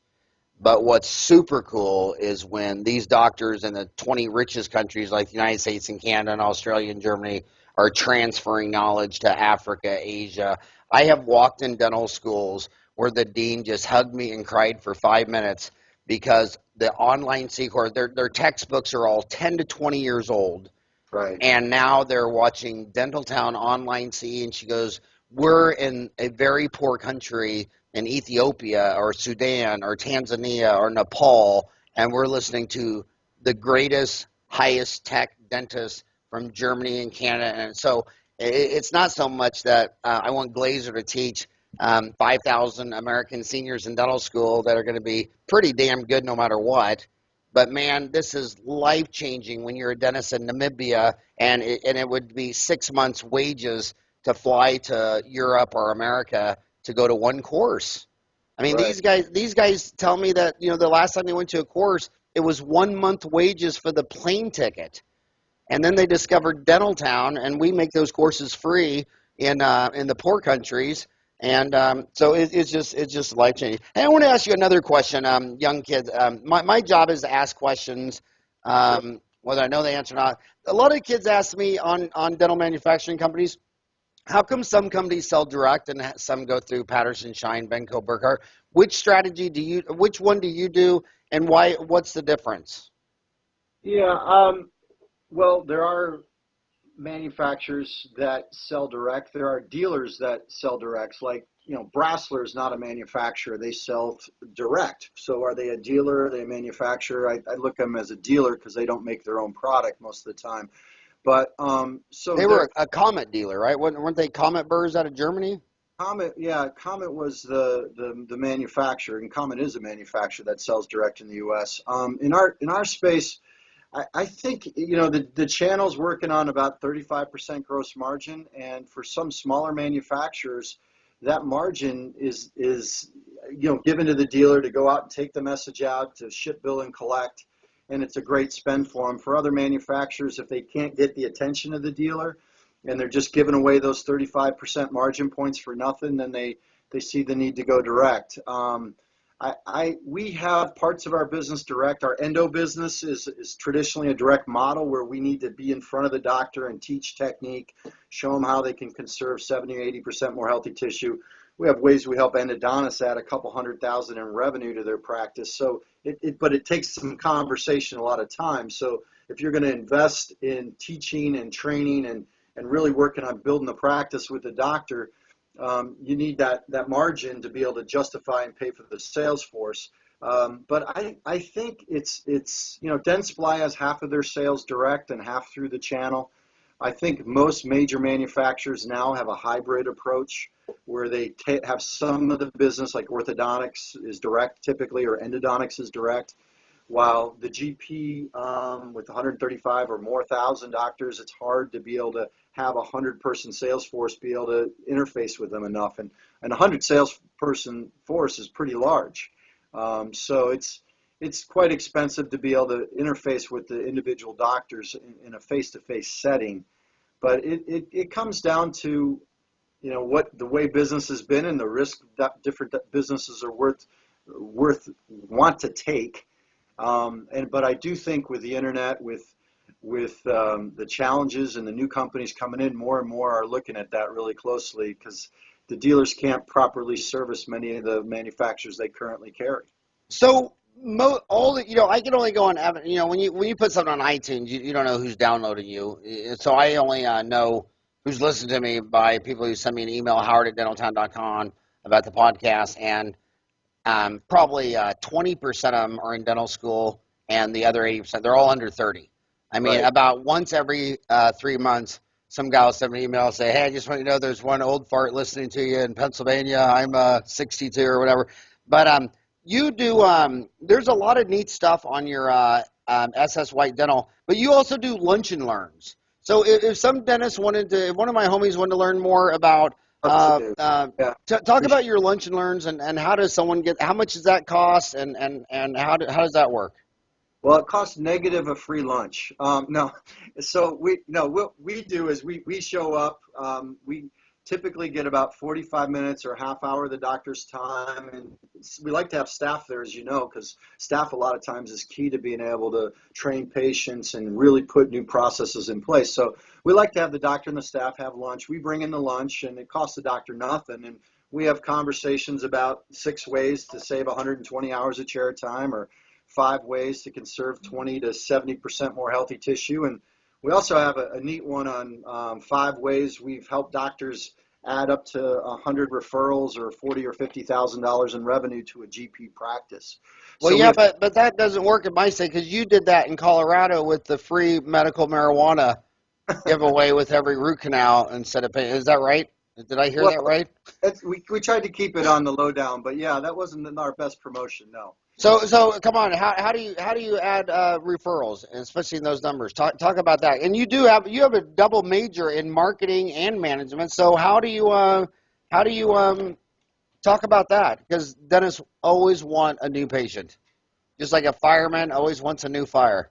But what's super cool is when these doctors in the 20 richest countries like the United States and Canada and Australia and Germany are transferring knowledge to Africa, Asia. I have walked in dental schools where the dean just hugged me and cried for 5 minutes because the online CE course, their textbooks are all 10 to 20 years old. Right. And now they're watching Dentaltown online CE, and she goes, we're in a very poor country in Ethiopia or Sudan or Tanzania or Nepal, and we're listening to the greatest, highest tech dentists from Germany and Canada. And so it's not so much that I want Glazer to teach 5,000 American seniors in dental school that are going to be pretty damn good no matter what. But man, this is life-changing when you're a dentist in Namibia, and it would be 6 months' wages to fly to Europe or America to go to one course. I mean, Right. these guys tell me that, you know, the last time they went to a course, it was 1 month wages for the plane ticket, and then they discovered Dentaltown, and we make those courses free in the poor countries. And so it's just life changing. Hey, I want to ask you another question, young kids. My job is to ask questions, whether I know the answer or not. A lot of kids ask me on dental manufacturing companies, how come some companies sell direct and some go through Patterson, Shine, Benco, Burkhart? Which one do you do, and why? What's the difference? Yeah. Well, there are manufacturers that sell direct. There are dealers that sell directs. Like, you know, Brassler is not a manufacturer. They sell direct. So are they a dealer? Are they a manufacturer? I look at them as a dealer because they don't make their own product most of the time. But so They were a Comet dealer, right? Weren't they Comet burrs out of Germany? Comet, yeah, Comet was the manufacturer, and Comet is a manufacturer that sells direct in the U.S. In our space, I think, you know, the channel's working on about 35% gross margin, and for some smaller manufacturers, that margin is you know, given to the dealer to go out and take the message out, to ship, bill, and collect, and it's a great spend for them. For other manufacturers, if they can't get the attention of the dealer and they're just giving away those 35% margin points for nothing, then they see the need to go direct. We have parts of our business direct. Our endo business is traditionally a direct model where we need to be in front of the doctor and teach technique, show them how they can conserve 70 or 80% more healthy tissue. We have ways we help endodontists add a couple $100,000 in revenue to their practice. So but it takes some conversation a lot of time. So if you're going to invest in teaching and training and really working on building the practice with the doctor, you need that margin to be able to justify and pay for the sales force. But I think it's you know, Dentsply has half of their sales direct and half through the channel. I think most major manufacturers now have a hybrid approach where they have some of the business, like orthodontics is direct typically, or endodontics is direct. While the GP with 135 or more thousand doctors, it's hard to be able to have a 100-person sales force be able to interface with them enough. And a 100 salesperson force is pretty large. So it's quite expensive to be able to interface with the individual doctors in a face-to-face setting. But it comes down to, what the way business has been and the risk that different businesses are want to take. But I do think with the internet, with the challenges and the new companies coming in, more and more are looking at that really closely, because the dealers can't properly service many of the manufacturers they currently carry. So I can only go on, when you put something on iTunes, you don't know who's downloading you. So I only know who's listened to me by people who send me an email, howard@dentaltown.com, about the podcast, and probably 20% of them are in dental school, and the other 80%, they're all under 30. I mean, Right. about once every 3 months, some guy will send me an email and say, hey, I just want you to know there's one old fart listening to you in Pennsylvania. I'm 62 or whatever. But you do, there's a lot of neat stuff on your SS White Dental, but you also do lunch and learns. So if some dentist if one of my homies wanted to learn more about, Yeah. talk about your lunch and learns, and how does someone how much does that cost, and how does that work? Well, it costs negative a free lunch. No, so what we do is we show up. We typically get about 45 minutes or a half hour of the doctor's time, and we like to have staff there, as you know, because staff a lot of times is key to being able to train patients and really put new processes in place. So we like to have the doctor and the staff have lunch. We bring in the lunch, and it costs the doctor nothing, and we have conversations about 6 ways to save 120 hours of chair time, or 5 ways to conserve 20 to 70% more healthy tissue. And we also have a neat one on 5 ways we've helped doctors add up to 100 referrals or $40,000 or $50,000 in revenue to a GP practice. Well, So yeah, but that doesn't work in my state, because you did that in Colorado with the free medical marijuana giveaway with every root canal instead of paying. Is that right? Did I hear that right? we tried to keep it on the lowdown, but yeah, that wasn't our best promotion, no. So come on, how do you add referrals, especially in those numbers? Talk about that. And you have a double major in marketing and management. So how do you talk about that? Because dentists always want a new patient, just like a fireman always wants a new fire.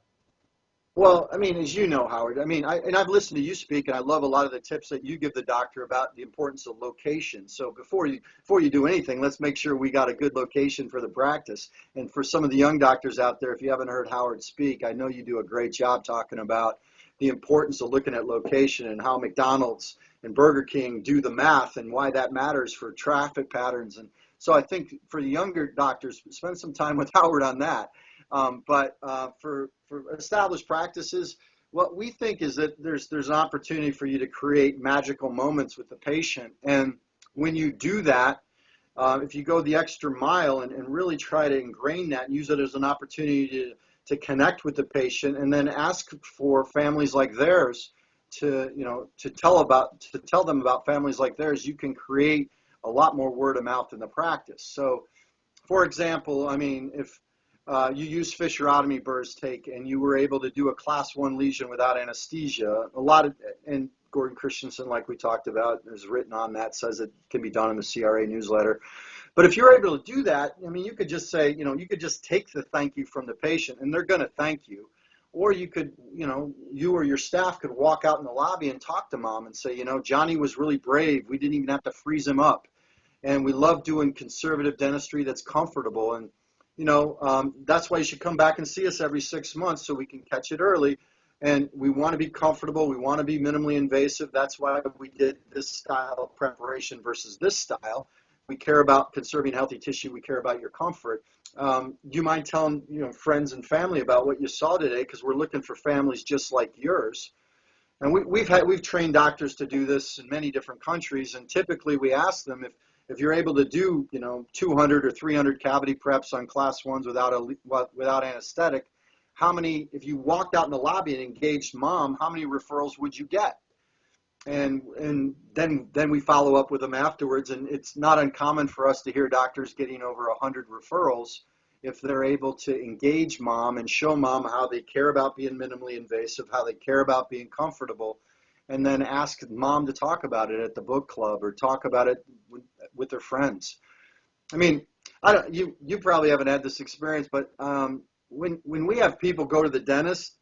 Well, I mean, as you know, Howard, I mean, I've listened to you speak, and I love a lot of the tips that you give the doctor about the importance of location. So before you do anything, let's make sure we got a good location for the practice. And for some of the young doctors out there, if you haven't heard Howard speak, I know you do a great job talking about the importance of looking at location and how McDonald's and Burger King do the math and why that matters for traffic patterns. And so I think for the younger doctors, spend some time with Howard on that. But for established practices, what we think is that there's an opportunity for you to create magical moments with the patient. And when you do that, if you go the extra mile and really try to ingrain that and use it as an opportunity to connect with the patient, and then ask for families like theirs to tell them about families like theirs, you can create a lot more word of mouth in the practice. So, for example, I mean, if you use fissurotomy burrs take, and you were able to do a class 1 lesion without anesthesia. And Gordon Christensen, like we talked about, is written on that, says it can be done in the CRA newsletter. But if you're able to do that, I mean, you could just say, you could just take the thank you from the patient, and they're going to thank you. Or you could, you or your staff could walk out in the lobby and talk to mom and say, Johnny was really brave. We didn't even have to freeze him up. And we love doing conservative dentistry that's comfortable. And that's why you should come back and see us every 6 months, so we can catch it early. And we want to be comfortable. We want to be minimally invasive. That's why we did this style of preparation versus this style. We care about conserving healthy tissue. We care about your comfort. Do you mind telling friends and family about what you saw today? Because we're looking for families just like yours. And we've trained doctors to do this in many different countries. And typically we ask them, if you're able to do 200 or 300 cavity preps on class 1s without anesthetic, how many, if you walked out in the lobby and engaged mom, how many referrals would you get? And then we follow up with them afterwards. And it's not uncommon for us to hear doctors getting over 100 referrals if they're able to engage mom and show mom how they care about being minimally invasive, how they care about being comfortable, and then ask mom to talk about it at the book club or talk about it with their friends. I mean, I don't. You probably haven't had this experience, but when we have people go to the dentist,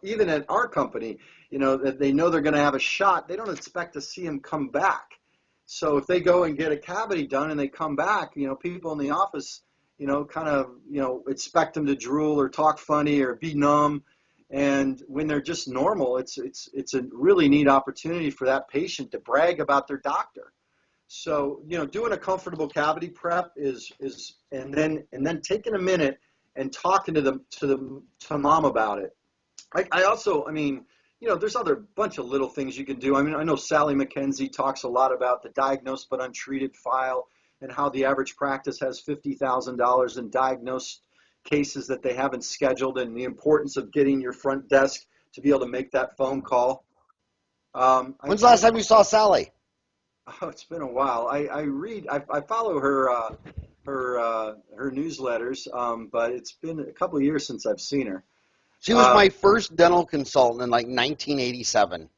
even at our company, that they know they're going to have a shot, they don't expect to see them come back. So if they go and get a cavity done and they come back, people in the office, kind of, expect them to drool or talk funny or be numb. And when they're just normal, it's a really neat opportunity for that patient to brag about their doctor. So, doing a comfortable cavity prep is and then taking a minute and talking to mom about it. I also, there's other bunch of little things you can do. I know Sally McKenzie talks a lot about the diagnosed but untreated file and how the average practice has $50,000 in diagnosed cases that they haven't scheduled, and the importance of getting your front desk to be able to make that phone call. When's the last time you saw Sally? Oh, it's been a while. I follow her newsletters, but it's been a couple of years since I've seen her. She was my first dental consultant in like 1987.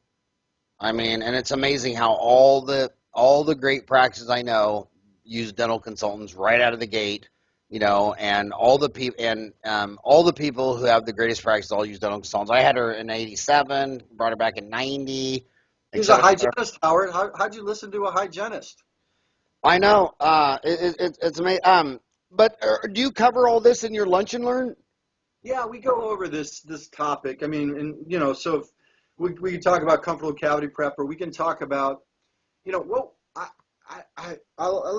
And it's amazing how all the great practices I know use dental consultants right out of the gate, and all the people who have the greatest practices all use dental consultants. I had her in 87, brought her back in 90. He's a hygienist, Howard. How'd you listen to a hygienist? I know. It's amazing. But do you cover all this in your Lunch and Learn? Yeah, we go over this topic. So if we can talk about comfortable cavity prep, or we can talk about, let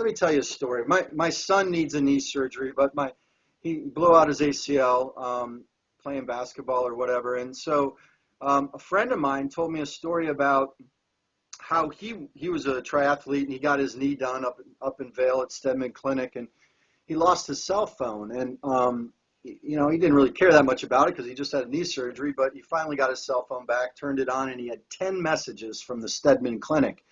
me tell you a story. My son needs a knee surgery, but he blew out his ACL playing basketball or whatever, and so a friend of mine told me a story about how he was a triathlete and he got his knee done up in Vail at Stedman Clinic, and he lost his cell phone, and he didn't really care that much about it because he just had a knee surgery, but he finally got his cell phone back, turned it on, and he had 10 messages from the Stedman Clinic.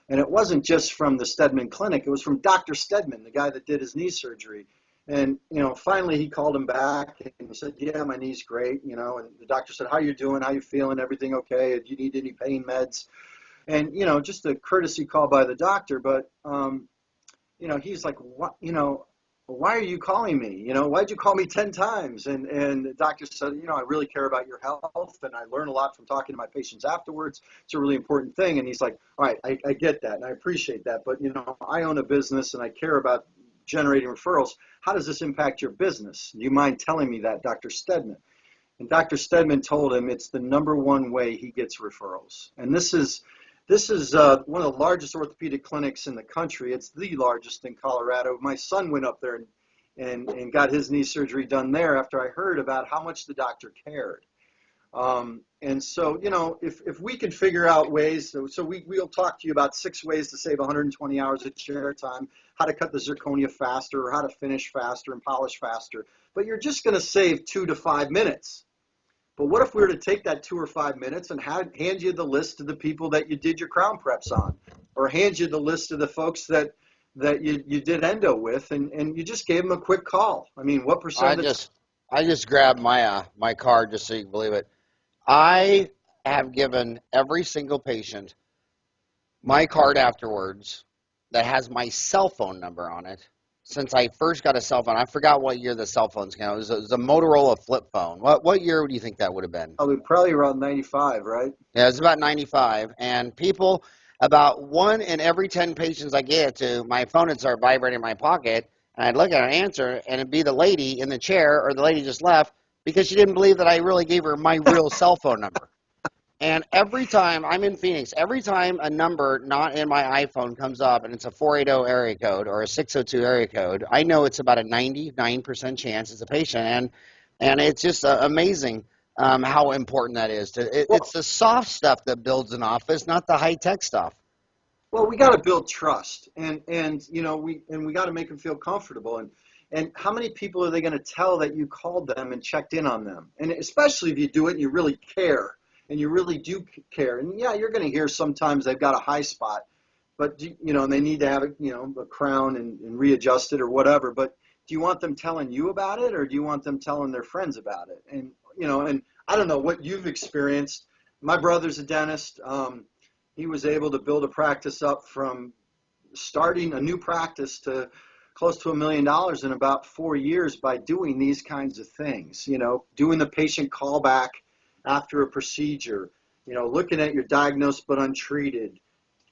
And it wasn't just from the Stedman Clinic, it was from Dr. Stedman, the guy that did his knee surgery. And, finally he called him back and he said, yeah, my knee's great, and the doctor said, how you doing? How you feeling? Everything okay? Do you need any pain meds? And, just a courtesy call by the doctor. But, he's like, what, why are you calling me? Why'd you call me 10 times? And the doctor said, I really care about your health, and I learn a lot from talking to my patients afterwards. It's a really important thing. And he's like, all right, I get that, and I appreciate that. But, I own a business, and I care about generating referrals. How does this impact your business? Do you mind telling me that, Dr. Stedman? And Dr. Stedman told him it's the number one way he gets referrals. And this is one of the largest orthopedic clinics in the country. It's the largest in Colorado. My son went up there and got his knee surgery done there after I heard about how much the doctor cared. And so, if we can figure out ways, so we'll talk to you about 6 ways to save 120 hours of chair time, how to cut the zirconia faster, or how to finish faster and polish faster. But you're just going to save 2 to 5 minutes. But what if we were to take that 2 or 5 minutes and hand you the list of the people that you did your crown preps on, or hand you the list of the folks that you did endo with, and you just gave them a quick call? What percent? I just grabbed my card just so you can believe it. I have given every single patient my card afterwards that has my cell phone number on it. Since I first got a cell phone, I forgot what year the cell phones came out. It was a Motorola flip phone. What year do you think that would have been? Probably around 95, right? Yeah, it was about 95. And people, about 1 in every 10 patients I get to, my phone would start vibrating in my pocket, and I'd look at an answer, and it'd be the lady in the chair, or the lady just left, because she didn't believe that I really gave her my real cell phone number. And every time, I'm in Phoenix, every time a number not in my iPhone comes up and it's a 480 area code or a 602 area code, I know it's about a 99% chance it's a patient. And it's just amazing how important that is. It's the soft stuff that builds an office, not the high-tech stuff. Well, we got to build trust, and we got to make them feel comfortable. And how many people are they going to tell that you called them and checked in on them? And especially if you do it and you really care. And you really do care. And yeah, you're going to hear sometimes they've got a high spot, but and they need to have a crown and readjust it or whatever. But do you want them telling you about it, or do you want them telling their friends about it? And and I don't know what you've experienced. My brother's a dentist. He was able to build a practice up from starting a new practice to close to $1 million in about 4 years by doing these kinds of things. Doing the patient callback after a procedure, looking at your diagnosed but untreated,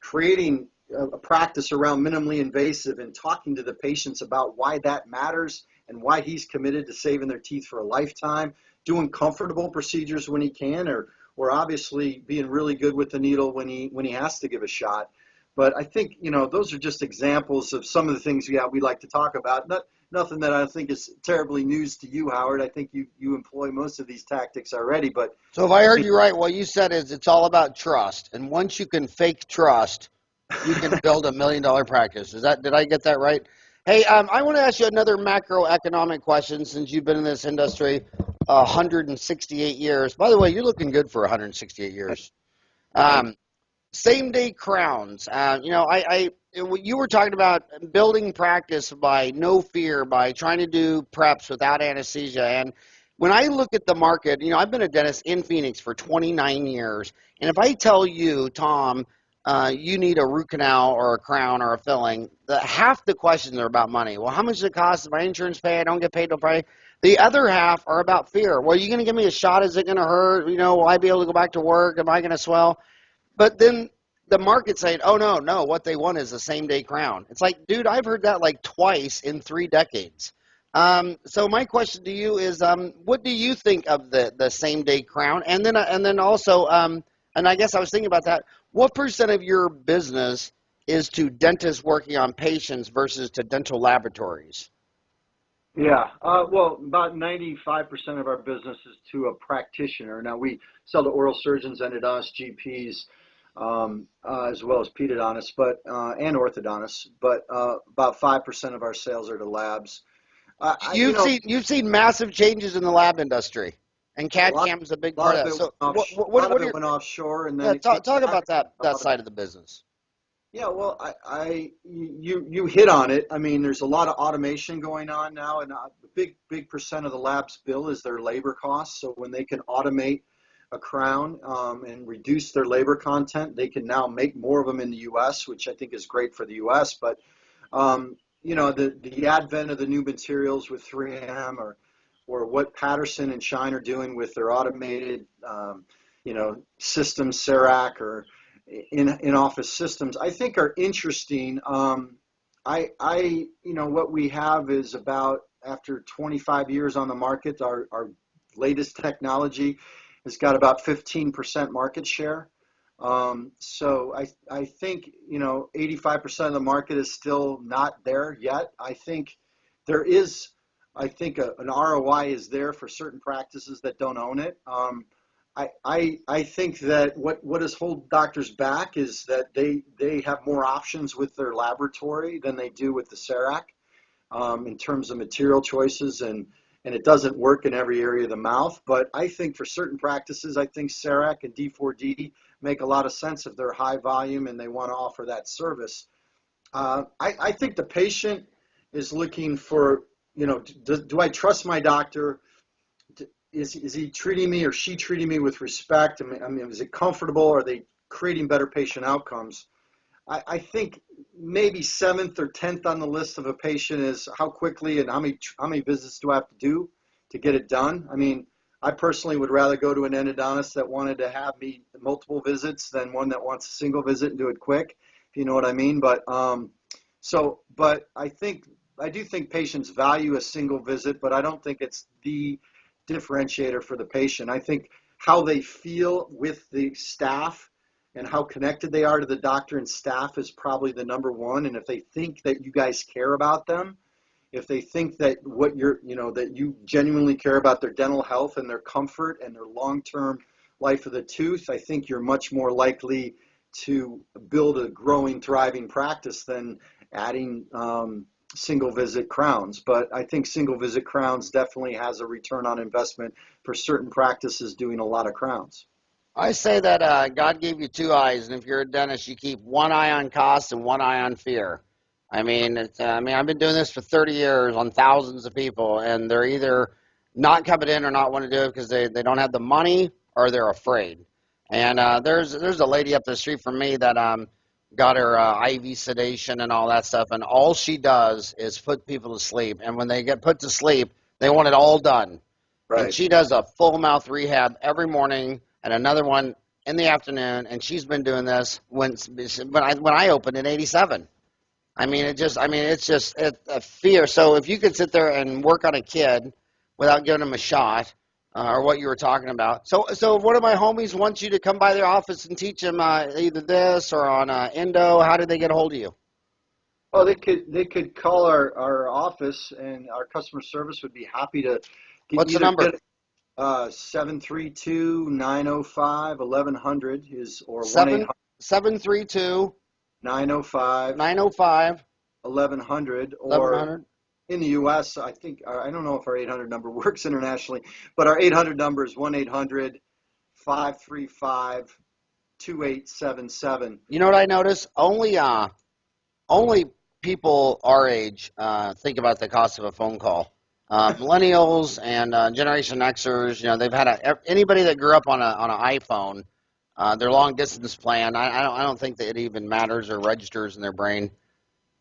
creating a practice around minimally invasive and talking to the patients about why that matters and why he's committed to saving their teeth for a lifetime, doing comfortable procedures when he can, or obviously being really good with the needle when he has to give a shot. But I think, those are just examples of some of the things we like to talk about. Nothing that I think is terribly news to you, Howard. I think you employ most of these tactics already. But so if I heard you right, what you said is it's all about trust. And once you can fake trust, you can build $1 million practice. Did I get that right? Hey, I want to ask you another macroeconomic question since you've been in this industry 168 years. By the way, you're looking good for 168 years. Same day crowns. You were talking about building practice by no fear, by trying to do preps without anesthesia. And when I look at the market, I've been a dentist in Phoenix for 29 years. And if I tell you, Tom, you need a root canal or a crown or a filling, half the questions are about money. Well, how much does it cost? Does my insurance pay? I don't get paid till Friday. The other half are about fear. Well, are you going to give me a shot? Is it going to hurt? Will I be able to go back to work? Am I going to swell? But then the market's saying, oh, no, what they want is a same-day crown. It's like, dude, I've heard that like twice in 3 decades. So my question to you is, what do you think of the same-day crown? And then also, and I guess I was thinking about that, what % of your business is to dentists working on patients versus to dental laboratories? Yeah, well, about 95% of our business is to a practitioner. Now, we sell to oral surgeons, endodontists, GPs, as well as pedodontists, and orthodontists. But about 5% of our sales are to labs. You've seen massive changes in the lab industry, and CAD/CAM is a big part of that. So, what went offshore, and then talk about that side of the business. Yeah, well, you hit on it. I mean, there's a lot of automation going on now, and a big percent of the lab's bill is their labor costs. So when they can automate a crown and reduce their labor content, they can now make more of them in the U.S., which I think is great for the U.S. But the advent of the new materials with 3M or what Patterson and Shine are doing with their automated systems, CERAC or in-office systems, I think are interesting. What we have is about, after 25 years on the market, our latest technology has got about 15% market share. So I think, 85% of the market is still not there yet. I think there is, an ROI is there for certain practices that don't own it. I think that what has hold doctors back is that they have more options with their laboratory than they do with the CERAC in terms of material choices, and it doesn't work in every area of the mouth. But I think for certain practices, I think CERAC and D4D make a lot of sense if they're high volume and they want to offer that service. I think the patient is looking for, do I trust my doctor? Is he treating me or she treating me with respect? I mean, is it comfortable? Are they creating better patient outcomes? I think maybe 7th or 10th on the list of a patient is how quickly and how many visits do I have to do to get it done? I mean, I personally would rather go to an endodontist that wanted to have me multiple visits than one that wants a single visit and do it quick, if you know what I mean. But but I do think patients value a single visit, but I don't think it's the differentiator for the patient. I think how they feel with the staff and how connected they are to the doctor and staff is probably the number one. And if they think that you guys care about them, if they think that that you genuinely care about their dental health and their comfort and their long-term life of the tooth, I think you're much more likely to build a growing, thriving practice than adding single visit crowns. But I think single visit crowns definitely has a return on investment for certain practices doing a lot of crowns. I say that God gave you 2 eyes, and if you're a dentist, you keep one eye on cost and one eye on fear. I mean, I've been doing this for 30 years on thousands of people, and they're either not coming in or not want to do it because they don't have the money or they're afraid. And there's a lady up the street from me that got her IV sedation and all that stuff, and all she does is put people to sleep. And when they get put to sleep, they want it all done. And Right. she does a full mouth rehab every morning and another one in the afternoon. And she's been doing this when I opened in '87. It's just a fear. So if you could sit there and work on a kid without giving him a shot, or what you were talking about. So if one of my homies wants you to come by their office and teach them either this or on endo, how did they get a hold of you? Oh, they could call our office, and our customer service would be happy to What's the number? 732-905-1100 is, or 732 1-800-905 905 1100, or 1100. in the U.S., I think, I don't know if our 800 number works internationally, but our 800 number is 1-800-535-2877. You know what I noticed? Only people our age think about the cost of a phone call. Millennials and Generation Xers, they've had anybody that grew up on an iPhone, their long distance plan. I don't think that it even matters or registers in their brain.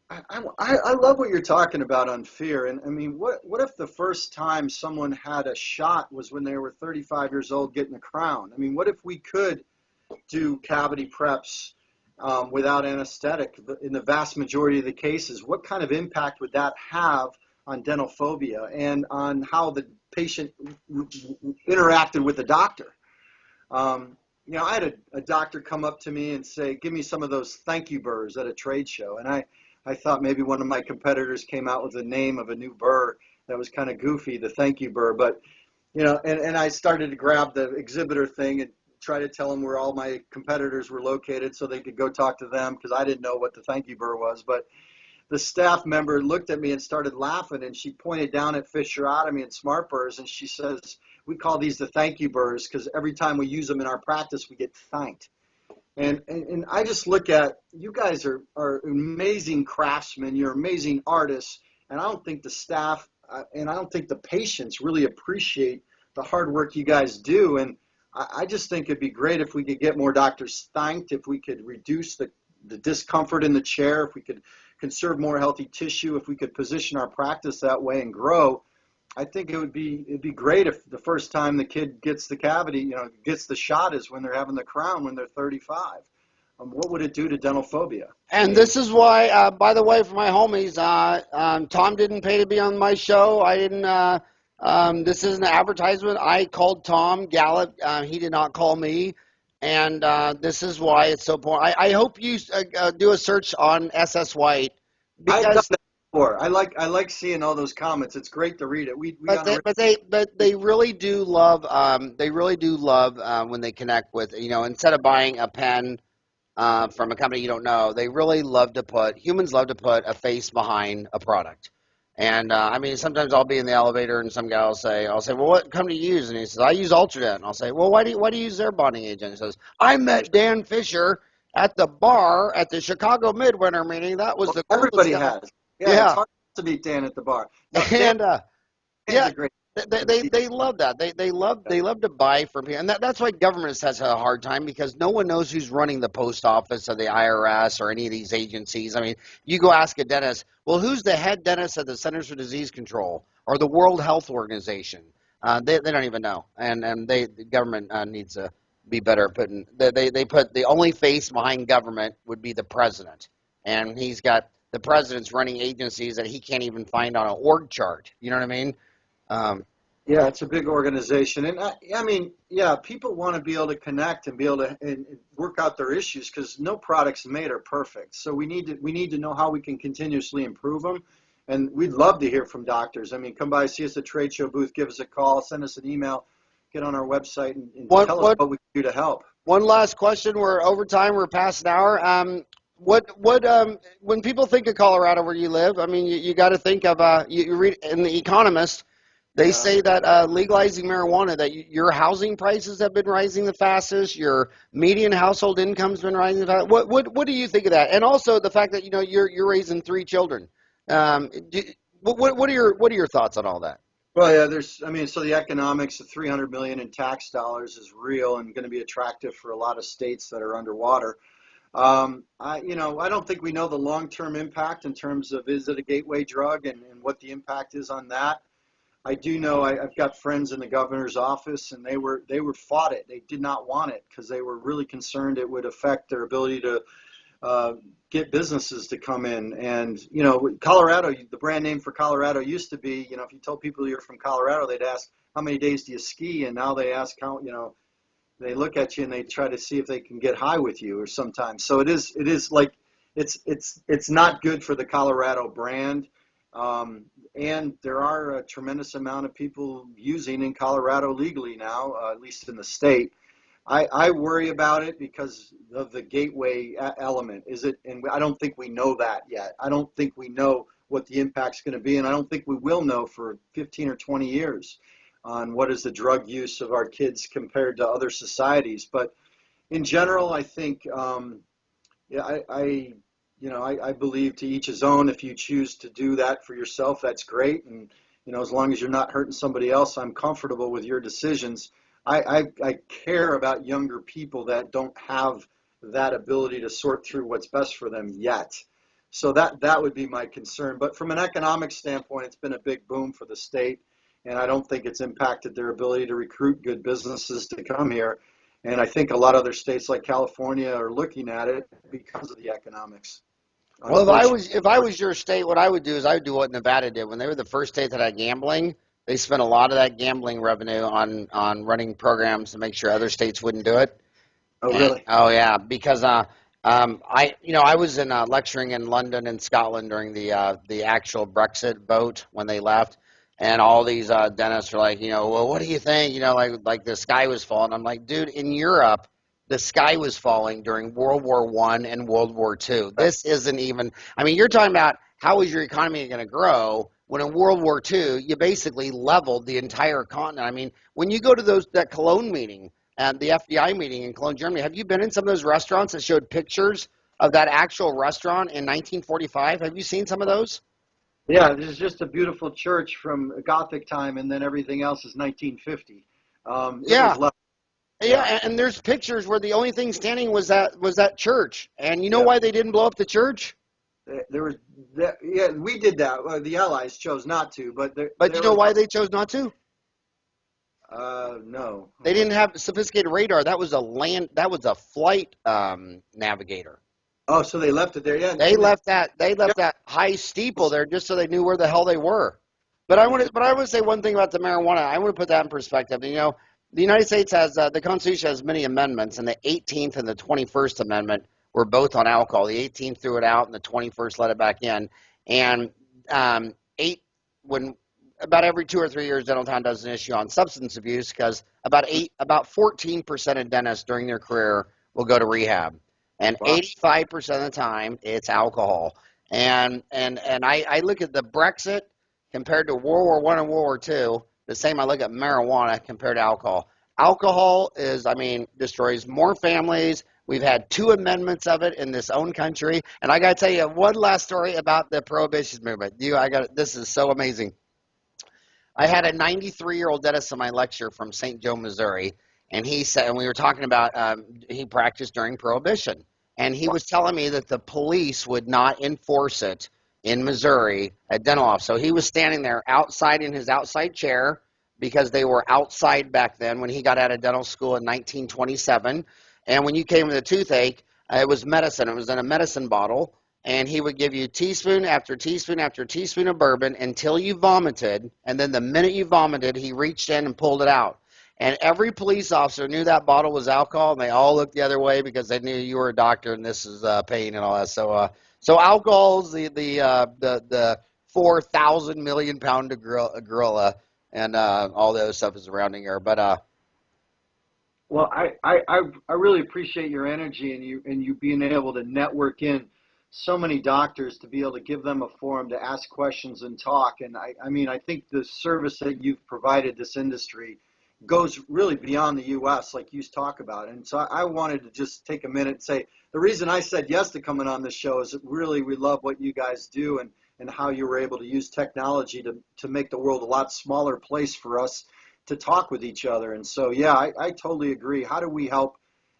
I love what you're talking about on fear. And I mean, what if the first time someone had a shot was when they were 35 years old getting a crown? I mean, what if we could do cavity preps without anesthetic in the vast majority of the cases? What kind of impact would that have on dental phobia and on how the patient interacted with the doctor? I had a doctor come up to me and say, give me some of those thank you burrs at a trade show. And I thought maybe one of my competitors came out with the name of a new burr that was kind of goofy, the thank you burr. But, and I started to grab the exhibitor thing and try to tell them where all my competitors were located so they could go talk to them, because I didn't know what the thank you burr was. But the staff member looked at me and started laughing, and she pointed down at fissurotomy and smart burrs, and she says, we call these the thank you burrs because every time we use them in our practice, we get thanked. And I just look at, you guys are amazing craftsmen, you're amazing artists, and I don't think the staff and I don't think the patients really appreciate the hard work you guys do. And I just think it'd be great if we could get more doctors thanked, if we could reduce the discomfort in the chair, if we could conserve more healthy tissue, if we could position our practice that way and grow. I think it'd be great if the first time the kid gets the cavity, gets the shot is when they're having the crown when they're 35. What would it do to dental phobia? And this is why, by the way, for my homies, Tom didn't pay to be on my show. I didn't. This is an advertisement. I called Tom Gallop. He did not call me. And this is why it's so important. I hope you do a search on SS White. I've done that before. I like seeing all those comments. It's great to read it. But they really do love. When they connect with, instead of buying a pen from a company you don't know, they really humans love to put a face behind a product. And sometimes I'll be in the elevator and some guy will say, I'll say, well, what company do you use? And he says, I use Ultradent. And I'll say, well, why do you use their bonding agent? He says, I met Dan Fisher at the bar at the Chicago Midwinter meeting. That was the coolest everybody guy. has. Yeah, it's hard to meet Dan at the bar. No, and Dan's a great. They love that. They love to buy from people, and that's why government has a hard time, because no one knows who's running the post office or the IRS or any of these agencies. I mean, you go ask a dentist, well, who's the head dentist at the Centers for Disease Control or the World Health Organization? They don't even know, and the government needs to be better at putting. They put the only face behind government would be the president, and he's got the president's running agencies that he can't even find on an org chart. You know what I mean? Yeah, it's a big organization, and people want to be able to connect and be able to and work out their issues, because no product's made are perfect. So we need to know how we can continuously improve them, and we'd love to hear from doctors. I mean, come by, see us at trade show booth, give us a call, send us an email, get on our website, and tell us what we can do to help. One last question. We're over time. We're past an hour. When people think of Colorado, where you live, I mean, you got to think of you read in The Economist. They say that legalizing marijuana, that your housing prices have been rising the fastest, your median household income's been rising the fastest. What do you think of that? And also the fact that you're raising 3 children. What are your thoughts on all that? Well, yeah, so the economics of $300 million in tax dollars is real and going to be attractive for a lot of states that are underwater. I don't think we know the long-term impact in terms of is it a gateway drug and what the impact is on that. I do know I've got friends in the governor's office, and they were fought it. They did not want it because they were really concerned it would affect their ability to get businesses to come in. And Colorado, the brand name for Colorado used to be, if you told people you're from Colorado, they'd ask how many days do you ski, and now they ask how, they look at you and they try to see if they can get high with you or sometimes. So it is like it's not good for the Colorado brand. And there are a tremendous amount of people using in Colorado legally now, at least in the state. I worry about it because of the gateway element. And I don't think we know that yet. I don't think we know what the impact's going to be, and I don't think we will know for 15 or 20 years on what is the drug use of our kids compared to other societies. But in general, I think, I believe to each his own. If you choose to do that for yourself, that's great. And, as long as you're not hurting somebody else, I'm comfortable with your decisions. I care about younger people that don't have that ability to sort through what's best for them yet. So that would be my concern. But from an economic standpoint, it's been a big boom for the state. And I don't think it's impacted their ability to recruit good businesses to come here. And I think a lot of other states like California are looking at it because of the economics. Well, if I was your state, what I would do is I would do what Nevada did when they were the first state that had gambling. They spent a lot of that gambling revenue on running programs to make sure other states wouldn't do it. Oh, really? Oh, yeah, because I was in lecturing in London and Scotland during the actual Brexit vote when they left, and all these dentists are like, well, what do you think? Like the sky was falling. I'm like, dude, in Europe, the sky was falling during World War I and World War II. This isn't even. I mean, you're talking about how is your economy going to grow? When in World War II, you basically leveled the entire continent. I mean, when you go to that Cologne meeting and the FBI meeting in Cologne, Germany, have you been in some of those restaurants that showed pictures of that actual restaurant in 1945? Have you seen some of those? Yeah, this is just a beautiful church from Gothic time, and then everything else is 1950. Yeah, and there's pictures where the only thing standing was that church. And you know why they didn't blow up the church? We did that. Well, the Allies chose not to, but you know why they chose not to? No. They didn't have sophisticated radar. That was a flight navigator. Oh, so they left it there. Yeah. They left that high steeple there just so they knew where the hell they were. But I want to say one thing about the marijuana. I want to put that in perspective. The United States has the Constitution has many amendments, and the 18th and the 21st Amendment were both on alcohol. The 18th threw it out, and the 21st let it back in. And when about every 2 or 3 years, Dentaltown does an issue on substance abuse because about 14% of dentists during their career will go to rehab, and 85% of the time it's alcohol. And I look at the Brexit compared to World War I and World War II. The same I look at marijuana compared to alcohol. Alcohol destroys more families. We've had 2 amendments of it in this own country. And I got to tell you one last story about the prohibition movement. This is so amazing. I had a 93-year-old dentist in my lecture from St. Joe, Missouri, and he said, and we were talking about he practiced during prohibition, and he was telling me that the police would not enforce it in Missouri at dental office. So he was standing there outside in his outside chair because they were outside back then when he got out of dental school in 1927. And when you came with a toothache, it was medicine. It was in a medicine bottle. And he would give you teaspoon after teaspoon after teaspoon of bourbon until you vomited. And then the minute you vomited, he reached in and pulled it out. And every police officer knew that bottle was alcohol, and they all looked the other way because they knew you were a doctor and this is pain and all that. So alcohol's the 4,000 million pound gorilla, and all the other stuff is surrounding her. But well, I really appreciate your energy and you being able to network in so many doctors to be able to give them a forum to ask questions and talk. And I think the service that you've provided this industry goes really beyond the U.S. like you talk about. And so I wanted to just take a minute and say, the reason I said yes to coming on this show is that really we love what you guys do and how you were able to use technology to make the world a lot smaller place for us to talk with each other. And so, yeah, I totally agree. How do we help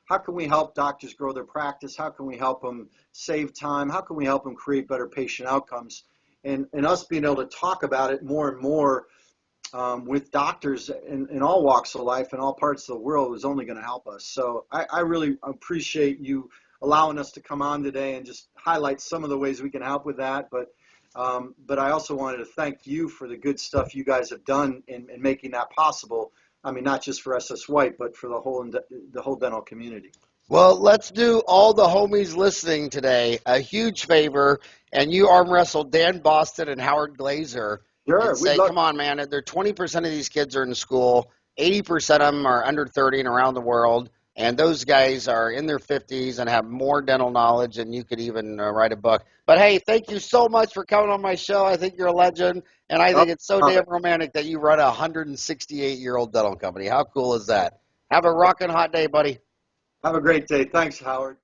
how can we help doctors grow their practice? How can we help them save time? How can we help them create better patient outcomes? And us being able to talk about it more and more with doctors in all walks of life and all parts of the world is only going to help us. So I really appreciate you allowing us to come on today and just highlight some of the ways we can help with that. But I also wanted to thank you for the good stuff you guys have done in making that possible. I mean, not just for SS White, but for the whole dental community. Well, let's do all the homies listening today a huge favor, and you arm wrestle Dan Boston and Howard Glazer. Sure, And say, come on, man, they're 20% of these kids are in school, 80% of them are under 30 and around the world, and those guys are in their 50s and have more dental knowledge than you could even write a book. But, hey, thank you so much for coming on my show. I think you're a legend, and I think it's so damn romantic that you run a 168-year-old dental company. How cool is that? Have a rockin' hot day, buddy. Have a great day. Thanks, Howard.